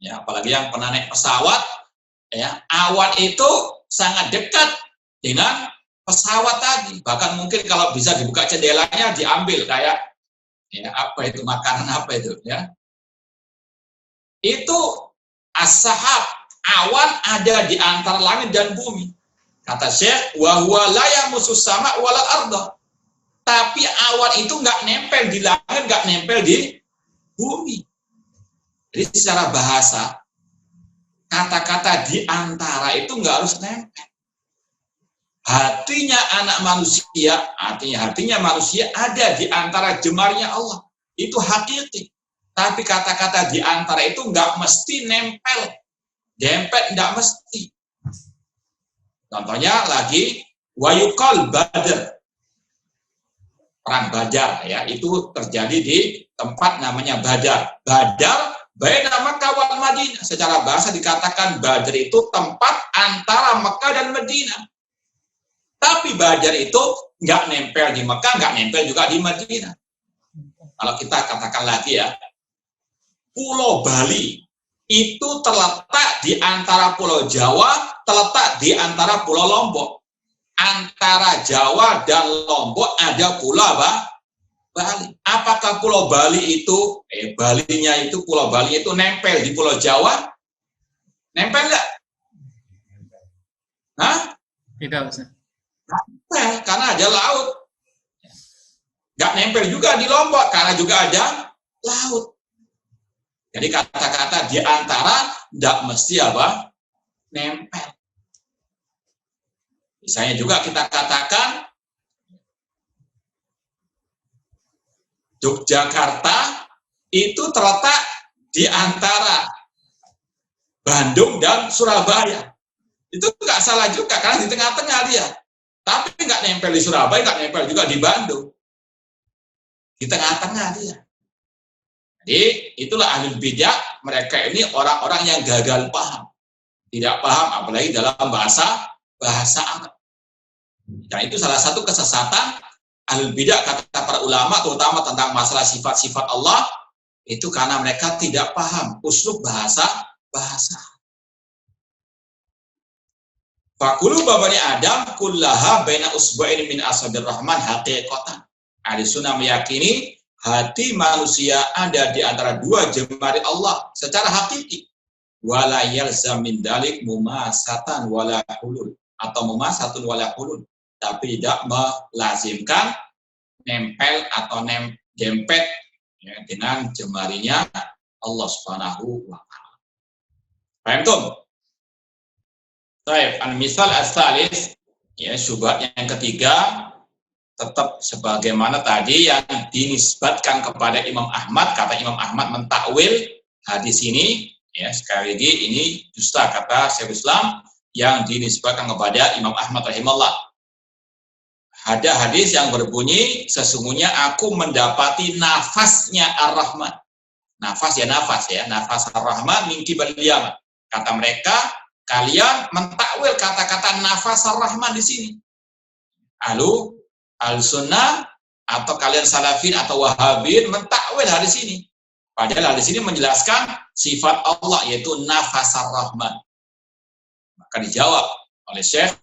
Ya, apalagi yang pernah naik pesawat, ya, awan itu sangat dekat dengan pesawat tadi. Bahkan mungkin kalau bisa dibuka jendelanya diambil kayak ya apa itu makanan apa itu ya. Itu as-sahab, awan ada di antara langit dan bumi. Kata Syekh, wa huwa la yamusu sama wal arda. Tapi awan itu nggak nempel di langit, nggak nempel di bumi. Jadi secara bahasa kata-kata di antara itu nggak harus nempel. Hatinya anak manusia, hatinya manusia ada di antara jemarinya Allah. Itu hakiki. Tapi kata-kata di antara itu nggak mesti nempel. Dempet nggak mesti. Contohnya lagi, wayukal badr. Perang Badar, ya, itu terjadi di tempat namanya Badar. Badar, baina Makkah wal Madinah. Secara bahasa dikatakan Badar itu tempat antara Mekah dan Madinah. Tapi Badar itu nggak nempel di Mekah, nggak nempel juga di Madinah. Kalau kita katakan lagi ya, Pulau Bali itu terletak di antara Pulau Jawa, terletak di antara Pulau Lombok. Antara Jawa dan Lombok ada pulau apa? Bali. Apakah Pulau Bali itu, Balinya itu, Pulau Bali itu nempel di Pulau Jawa? Nempel nggak? Hah? Tidak, Ustaz. Nempel, karena ada laut. Nggak nempel juga di Lombok, karena juga ada laut. Jadi kata-kata di antara nggak mesti apa? Nempel. Misalnya juga kita katakan Yogyakarta itu terletak di antara Bandung dan Surabaya. Itu nggak salah juga karena di tengah-tengah dia. Tapi nggak nempel di Surabaya, nggak nempel juga di Bandung. Di tengah-tengah dia. Jadi itulah ahlul bidah, mereka ini orang-orang yang gagal paham. Tidak paham apalagi dalam bahasa Arab. Dan itu salah satu kesesatan ahlul bidah kata para ulama, terutama tentang masalah sifat-sifat Allah, itu karena mereka tidak paham uslub bahasa. Fakulu babani Adam kullaha baina usbu'in min asadir rahman haqiqatan. Ahli sunnah meyakini hati manusia ada di antara dua jemari Allah secara hakiki. Wala yalzam min dalik mumasatan wala hulul, atau mumasatun wala hulul, tapi tidak melazimkan nempel atau dempet ya, dengan jemarinya Allah Subhanahu wa taala. Paham tuh? Baik, misal as-salis, ya, syubhat yang ketiga tetap sebagaimana tadi yang dinisbatkan kepada Imam Ahmad. Kata Imam Ahmad mentakwil hadis ini, ya, sekali lagi ini dusta kata Syekhul Islam yang dinisbatkan kepada Imam Ahmad rahimahullah. Ada hadis yang berbunyi, sesungguhnya aku mendapati nafasnya Ar-Rahman. Nafas ya, nafas Ar-Rahman min qibal Yaman. Kata mereka, kalian mentakwil kata-kata nafas Ar-Rahman di sini. Al-Sunnah atau kalian Salafin atau Wahabin mentakwil hadis ini. Padahal hadis ini menjelaskan sifat Allah yaitu nafas Ar-Rahman. Maka dijawab oleh Syekh,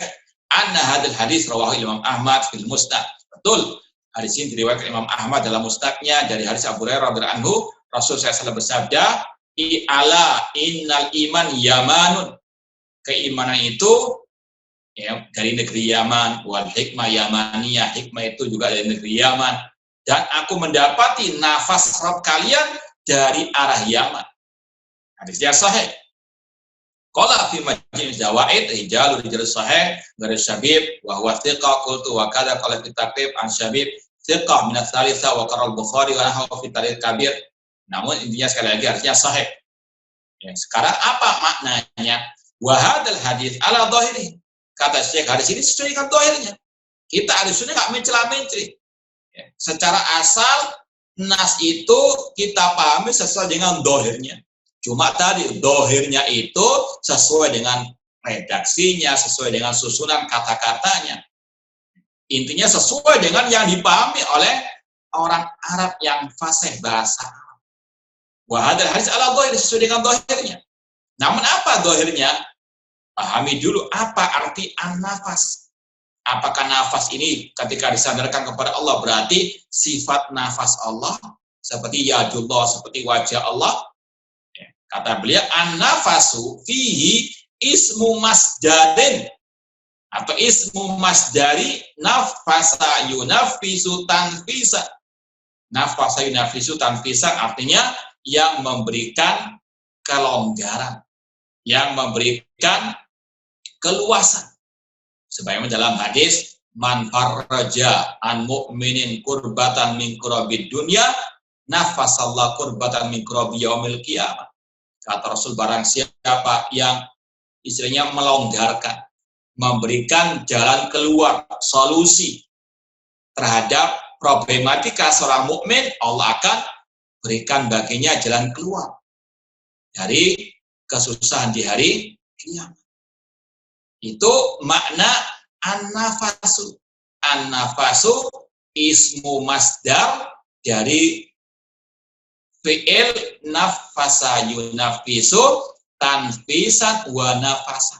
anna hadal hadis rawahu Imam Ahmad fil Musnad. Betul, hadis ini diriwayatkan Imam Ahmad dalam musnadnya dari hadis Abu Hurairah radhiyallahu anhu, Rasul SAW bersabda, "I'ala innal iman yamanun." Keimanan itu ya, dari negeri Yaman, wal hikmah yamaniyah, hikmah itu juga dari negeri Yaman. Dan aku mendapati nafas Rabb kalian dari arah Yaman. Hadisnya sahih. Qala fi majmu' zawaid rijalul sahih dari Syabib wa huwa thiqa qultu wa kadza qala fi taqrib an Syabib thiqah min ats-tsalitsah wa qara al-Bukhari wa nahawu fi tarikh kabir. Namun intinya sekali lagi artinya sahih. Ya, sekarang apa maknanya? Wa hadzal hadits ala dhahiri. Kata Syekh, hadis ini sesuai dengan dhahirnya. Kita harusnya nggak mencela-mencela. Ya, secara asal nas itu kita pahami sesuai dengan dhahirnya. Cuma tadi dhahirnya itu sesuai dengan redaksinya, sesuai dengan susunan kata-katanya. Intinya sesuai dengan yang dipahami oleh orang Arab yang fasih bahasa. Wa hadzal hadits ala dhahiri, sesuai dengan dhahirnya. Namun apa dhahirnya? Pahami dulu apa arti an-nafas. Apakah nafas ini ketika disandarkan kepada Allah berarti sifat nafas Allah seperti yadullah, seperti wajah Allah? Kata beliau, an-nafasu fihi ismu masdarin atau ismu masdari nafasa yunafisu tanfisa. Nafasa yunafisu tanfisa artinya yang memberikan kelonggaran, yang memberikan keluasan. Sebagaimana dalam hadis, man farraja an mu'minin kurbatan min kurabid dunya, nafasallahu kurbatan min kurabi yaumil qiyamah. Kata Rasul, barang siapa yang istilahnya melonggarkan, memberikan jalan keluar, solusi terhadap problematika seorang mukmin, Allah akan berikan baginya jalan keluar dari kesusahan di hari kiamat. Itu makna an-nafasu. An-nafasu ismu masdar dari fi'il nafasa yunafisu tanfisan wa nafasa.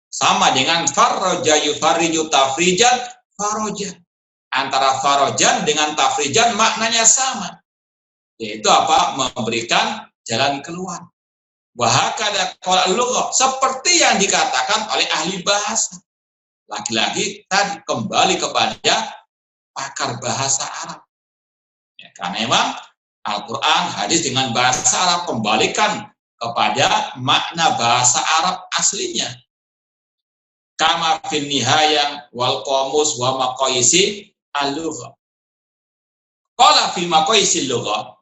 Sama dengan farroja yufarriju tafrijan faroja. Antara farojan dengan tafrijan maknanya sama. Yaitu apa? Memberikan jalan keluar. Wahakada qala lughah, seperti yang dikatakan oleh ahli bahasa. Lagi-lagi tadi kembali kepada pakar bahasa Arab. Ya, karena memang Al-Quran, hadis dengan bahasa Arab kembalikan kepada makna bahasa Arab aslinya. Kama fil nihaya wal qamus wa maqaisi al-lughah. Qala fil maqaisi al-lughah,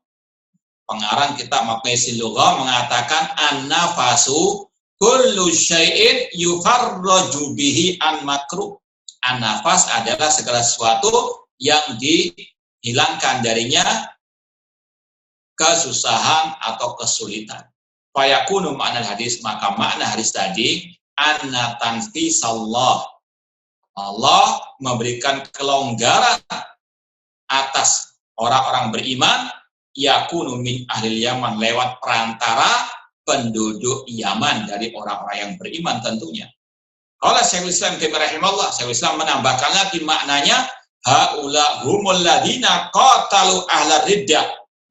pengarang kitab Maqayisil Lughah mengatakan an-nafasu kullu syai'in yufarraju bihi an makruh. An-nafas adalah segala sesuatu yang dihilangkan darinya kesusahan atau kesulitan. Fayakunu ma'nal hadis, maka makna hadis tadi anna tanfisallah, Allah memberikan kelonggaran atas orang-orang beriman yakunu min ahli Yaman, lewat perantara penduduk Yaman dari orang-orang yang beriman tentunya. Kalau Syekhul Islam rahimahullah, Syekhul Islam menambahkan lagi maknanya haula humul ladina qatalu ahla riddah.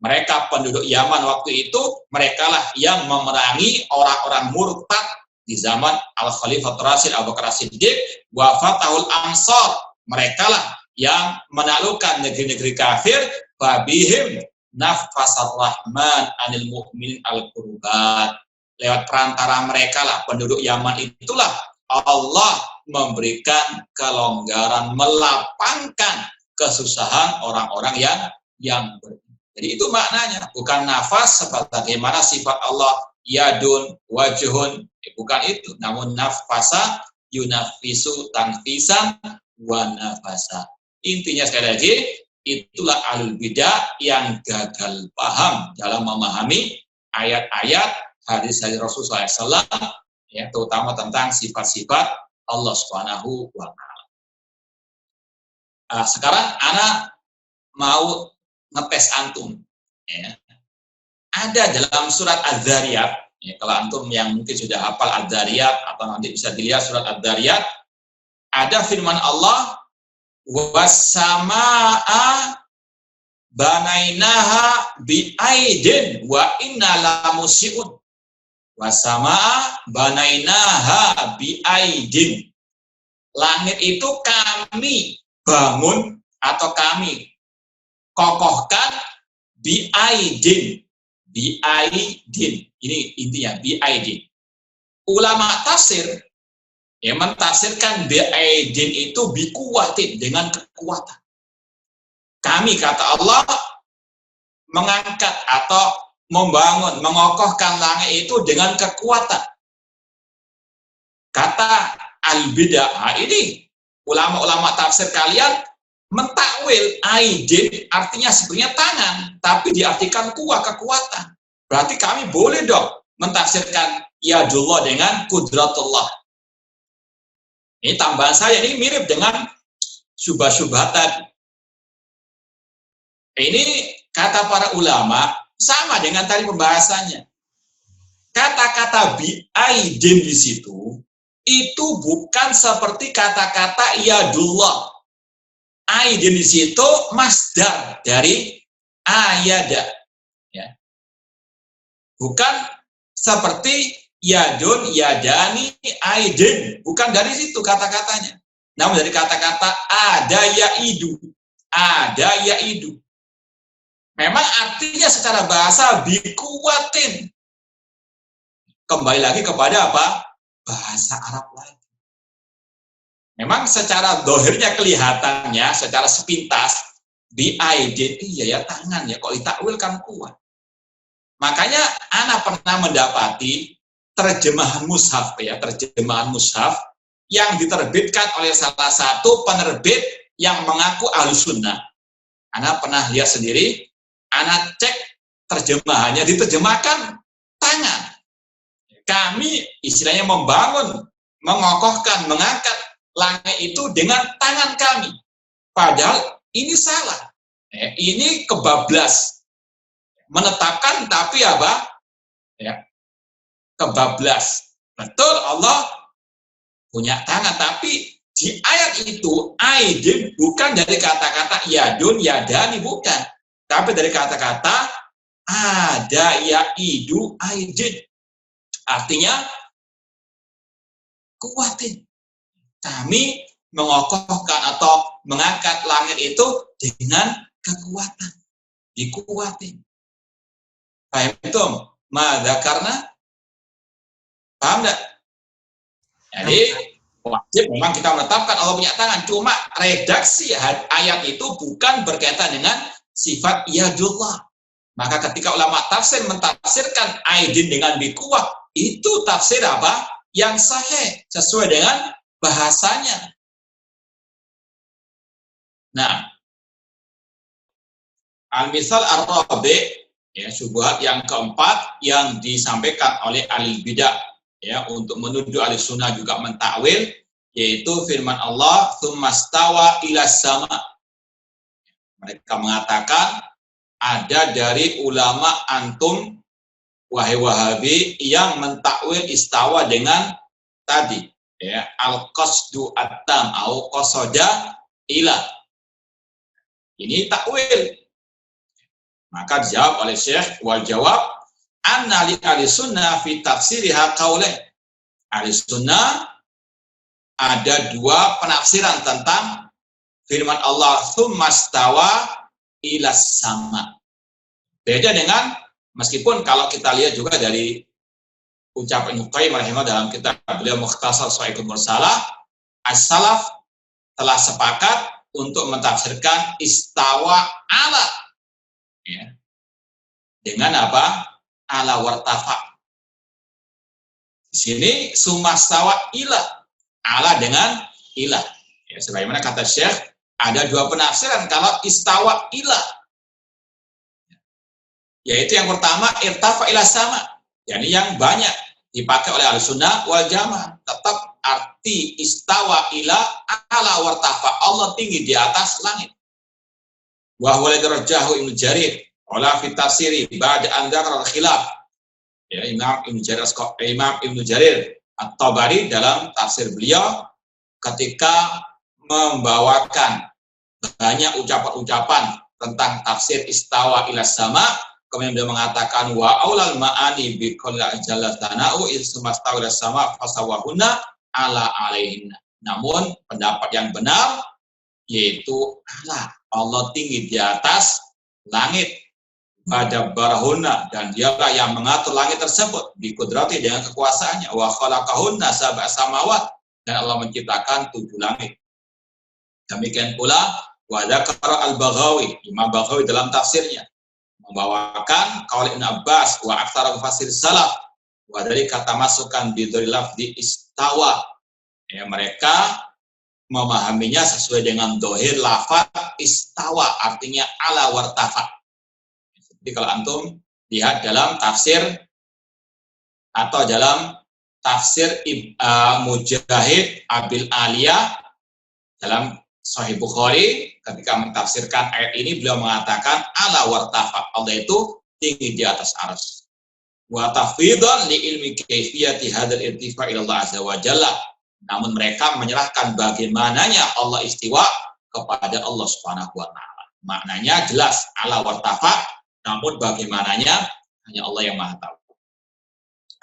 Mereka penduduk Yaman waktu itu, merekalah yang memerangi orang-orang murtad di zaman Al-Khalifah Rasid Abu Bakar As-Siddiq wa fatahul ansar. Merekalah yang menaklukkan negeri-negeri kafir, babihim nafasar rahman anil mu'min al-qurbat. Lewat perantara mereka lah, penduduk Yaman itulah Allah memberikan kelonggaran, melapangkan kesusahan orang-orang yang beriman. Jadi itu maknanya, bukan nafas sebagaimana sifat Allah yadun, wajhun, bukan itu, namun nafasa yunafisu tanfisan wa nafasa. Intinya sekali lagi, itulah ahlul bidah yang gagal paham dalam memahami ayat-ayat hadis dari Rasulullah SAW, ya, terutama tentang sifat-sifat Allah Subhanahu wa Ta'ala. Sekarang anak mau ngetes antum. Ya. Ada dalam surat Az-Zariyat, ya, kalau antum yang mungkin sudah hafal Az-Zariyat atau nanti bisa dilihat surat Az-Zariyat, ada firman Allah, was-samaa banainaha bi'aidin wa inna lamusiun. Was-samaa banainaha bi'aidin. Langit itu kami bangun atau kami kokohkan bi'aidin. Bi'aidin. Ini intinya bi'aidin. Ulama tafsir yang mentafsirkan bi'aidin itu bikuwatin, dengan kekuatan. Kami, kata Allah, mengangkat atau membangun, mengokohkan langit itu dengan kekuatan. Kata al-bid'ah ini, ulama-ulama tafsir kalian mentakwil aidin artinya sebenarnya tangan, tapi diartikan kuat, kekuatan. Berarti kami boleh dong mentafsirkan yadullah dengan kudratullah. Ini tambahan saya, ini mirip dengan syubhat-syubhat tadi. Ini kata para ulama sama dengan tadi pembahasannya. Kata-kata bi'aidin di situ itu bukan seperti kata-kata yadullah. Aidin di situ masdar dari ayada, ya. Bukan seperti yadun, yadani, aidin. Bukan dari situ kata-katanya. Namun dari kata-kata ada yaidu. Ada yaidu. Memang artinya secara bahasa bikuwatin. Kembali lagi kepada apa? Bahasa Arab lagi. Memang secara dohirnya kelihatannya, secara sepintas, biaidin, iya ya tangan ya, kok ditakwil kan kuat. Makanya Ana pernah mendapati terjemahan mushaf ya, terjemahan mushaf yang diterbitkan oleh salah satu penerbit yang mengaku Ahlussunnah. Ana pernah lihat sendiri, Ana cek terjemahannya, diterjemahkan tangan. Kami istilahnya membangun, mengokohkan, mengangkat langit itu dengan tangan kami. Padahal ini salah. Ini kebablas. Menetapkan tapi apa? Ya, kebablas. Betul Allah punya tangan, tapi di ayat itu aidin bukan dari kata-kata yadun, yadani, bukan. Tapi dari kata-kata ada yaidu aidin. Artinya kuatin. Kami mengokohkan atau mengangkat langit itu dengan kekuatan. Dikuatin. Paham itu? Mada karena? Paham enggak? Jadi wajib memang kita menetapkan Allah punya tangan. Cuma redaksi ayat itu bukan berkaitan dengan sifat yadullah. Maka ketika ulama tafsir mentafsirkan aidin dengan bikuwah, itu tafsir apa? Yang sahih, sesuai dengan bahasanya. Nah, al-misal ar-rabi, ya, syubhat yang keempat yang disampaikan oleh ahli bidah, ya, untuk menuduh ahli sunnah juga mentakwil, yaitu firman Allah, tsummastawa ilas sama. Mereka mengatakan ada dari ulama antum wahai Wahabi yang mentakwil istawa dengan tadi, ya, al-qasdu at-tam au qasada ila. Ini takwil. Maka dijawab oleh Syekh, wal jawab anna li ahli sunnah fi tafsiriha qaulain. Ahli sunnah ada dua penafsiran tentang firman Allah tsummastawa ilas sama. Beda dengan, meskipun kalau kita lihat juga dari ucapan Ibnu Qayyim rahimahullah dalam kitab beliau Mukhtasar Shaikhul Mursalah, as-salaf telah sepakat untuk mentafsirkan istawa ala, ya, dengan apa? Ala wartafa. Di sini sumastawa ila, ala dengan ila. Ya, sebagaimana kata Syekh, ada dua penafsiran kalau istawa ila. Yaitu yang pertama irtafa ila sama, yakni yang banyak dipakai oleh Ahlussunnah wal Jamaah. Tetap arti istawa ila ala wartafa, Allah tinggi di atas langit. Wa huwa ladrajahu Ibnu Jarir wala fi tafsiri ba'da an dzakara al-khilaf. Ya, Imam Ibnu Jarir At-Tabari dalam tafsir beliau ketika membawakan banyak ucapan-ucapan tentang tafsir istawa ila sama, kemudian dia mengatakan wa aulal ma'ani bi kulli jalla tanau ismastawa ila sama fasawahunna ala alaihinna. Namun pendapat yang benar yaitu Allah tinggi di atas langit, pada barahunna, dan dialah yang mengatur langit tersebut bikudrati dengan kekuasaannya, wa khalaqahunna sab'a samawat, dan Allah menciptakan 7 langit. Demikian pula Wa dzakara al-Baghawi, Imam Baghawi dalam tafsirnya membawakan qaul Ibnu Abbas wa aktsara mufassir salaf wa dari kata masukan bidhari lafzi istawa. Ya, mereka memahaminya sesuai dengan dohir lafaz istawa, artinya ala wartafa. Jadi kalau antum lihat dalam tafsir atau dalam tafsir Mujahid Abil Aliyah dalam Sahih Bukhari, ketika mentafsirkan ayat ini beliau mengatakan ala wartafa, Allah itu tinggi di atas arsy. Wa tafwidan li ilmi kaifiyati hadzal irtifa ila Allah azza wa jalla. Namun mereka menyerahkan bagaimananya Allah istiwa kepada Allah Subhanahu wa taala. Maknanya jelas ala wartafa, namun bagaimananya hanya Allah yang Maha tahu.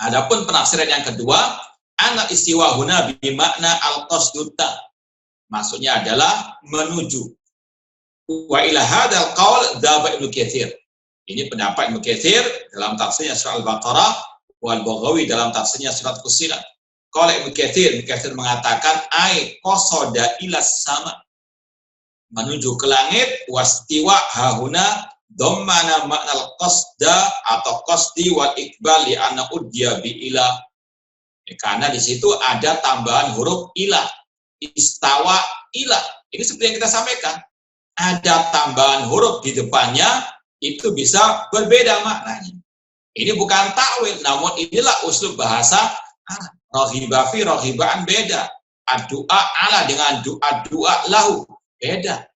Adapun penafsiran yang kedua, ana istiwa huna bi makna al-qasduta. Maksudnya adalah menuju. Wa ila hadzal qaul dzaba Ibnu Katsir. Ini pendapat Ibnu Katsir dalam tafsirnya surah Al-Baqarah, wal Baghawi dalam tafsirnya surat Fussilat. Qala Ibnu Katsir mengatakan ai qasada ila sama. Menuju ke langit, wastiwa hahuna dhammana ma'nal qasda atau qasdi wal iqbal li anna uddiya bi ila. Karena di situ ada tambahan huruf ilah. Istawa ilah. Ini seperti yang kita sampaikan. Ada tambahan huruf di depannya, itu bisa berbeda maknanya. Ini bukan takwil, namun inilah uslub bahasa rohiba fi rohibaan beda. Doa ala dengan doa lahu beda.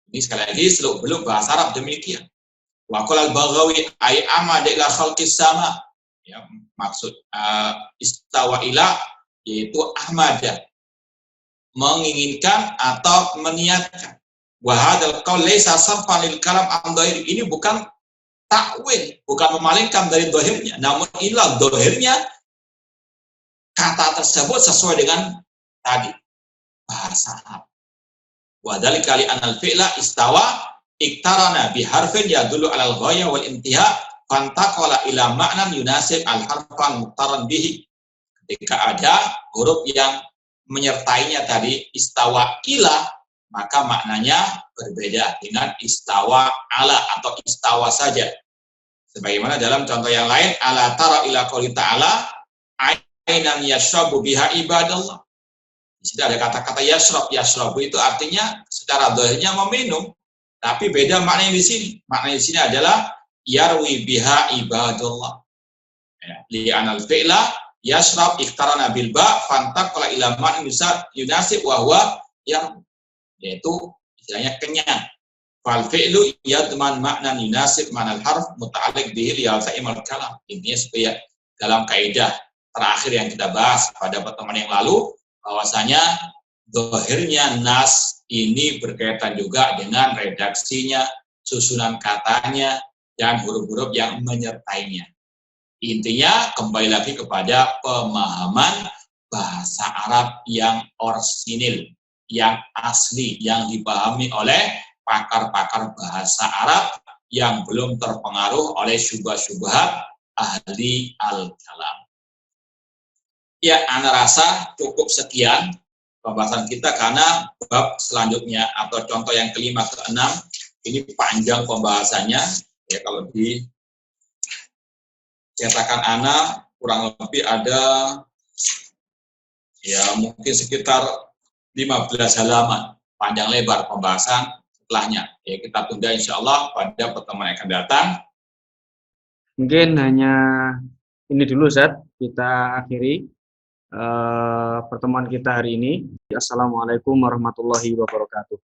Ini sekali lagi belum bahasa Arab demikian. Wa qala al-Baghawi ay amada ila khalqis sama. Ya, maksud istawa ila yaitu ahmada, menginginkan atau meniatkan. Wa hadzal qaul laisa sarfan lil kalam an dhahir. Ini bukan takwil, bukan memalingkan dari dhahirnya, namun inilah dhahirnya kata tersebut sesuai dengan tadi bahasa Arab. Wa dzalika li anal fi'la istawa iktarana bi harfin yadullu alal ghaya wal intiha fantaqala ila ma'nan yunasib al harfan muqtaran bihi. Ketika ada huruf yang menyertainya tadi istawa ila, maka maknanya berbeda dengan istawa ala atau istawa saja. Sebagaimana dalam contoh yang lain, ala tara ila qouli ta'ala ainan yashrabu biha ibadallah. Di situ ada kata-kata yashrab. Yashrabu itu artinya secara dhahirnya meminum, tapi beda maknanya di sini. Maknanya di sini adalah yarwi biha ibadallah. Li anal fi'la yashrab ikhtarana bil ba fantaqala ila ma'nan yunasib wa huwa yang yaitu istilahnya kenyang. Fal fi'lu yadman ma'nan yunasib ma'nal harf muta'alliq bihi liyalta'imal kalam. Intinya supaya dalam kaidah terakhir yang kita bahas pada pertemuan yang lalu, bahwasanya zahirnya nas ini berkaitan juga dengan redaksinya, susunan katanya, dan huruf-huruf yang menyertainya. Intinya kembali lagi kepada pemahaman bahasa Arab yang orsinil, yang asli, yang dipahami oleh pakar-pakar bahasa Arab yang belum terpengaruh oleh syubhat-syubhat ahli al-kalam. Ya, ana rasa cukup sekian pembahasan kita karena bab selanjutnya atau contoh yang kelima ke-6 ini panjang pembahasannya. Ya, kalau di cetakan ana kurang lebih ada ya mungkin sekitar 15 halaman panjang lebar pembahasan setelahnya. Ya, kita tunda insya Allah pada pertemuan yang akan datang. Mungkin hanya ini dulu Ustaz, kita akhiri pertemuan kita hari ini. Assalamualaikum warahmatullahi wabarakatuh.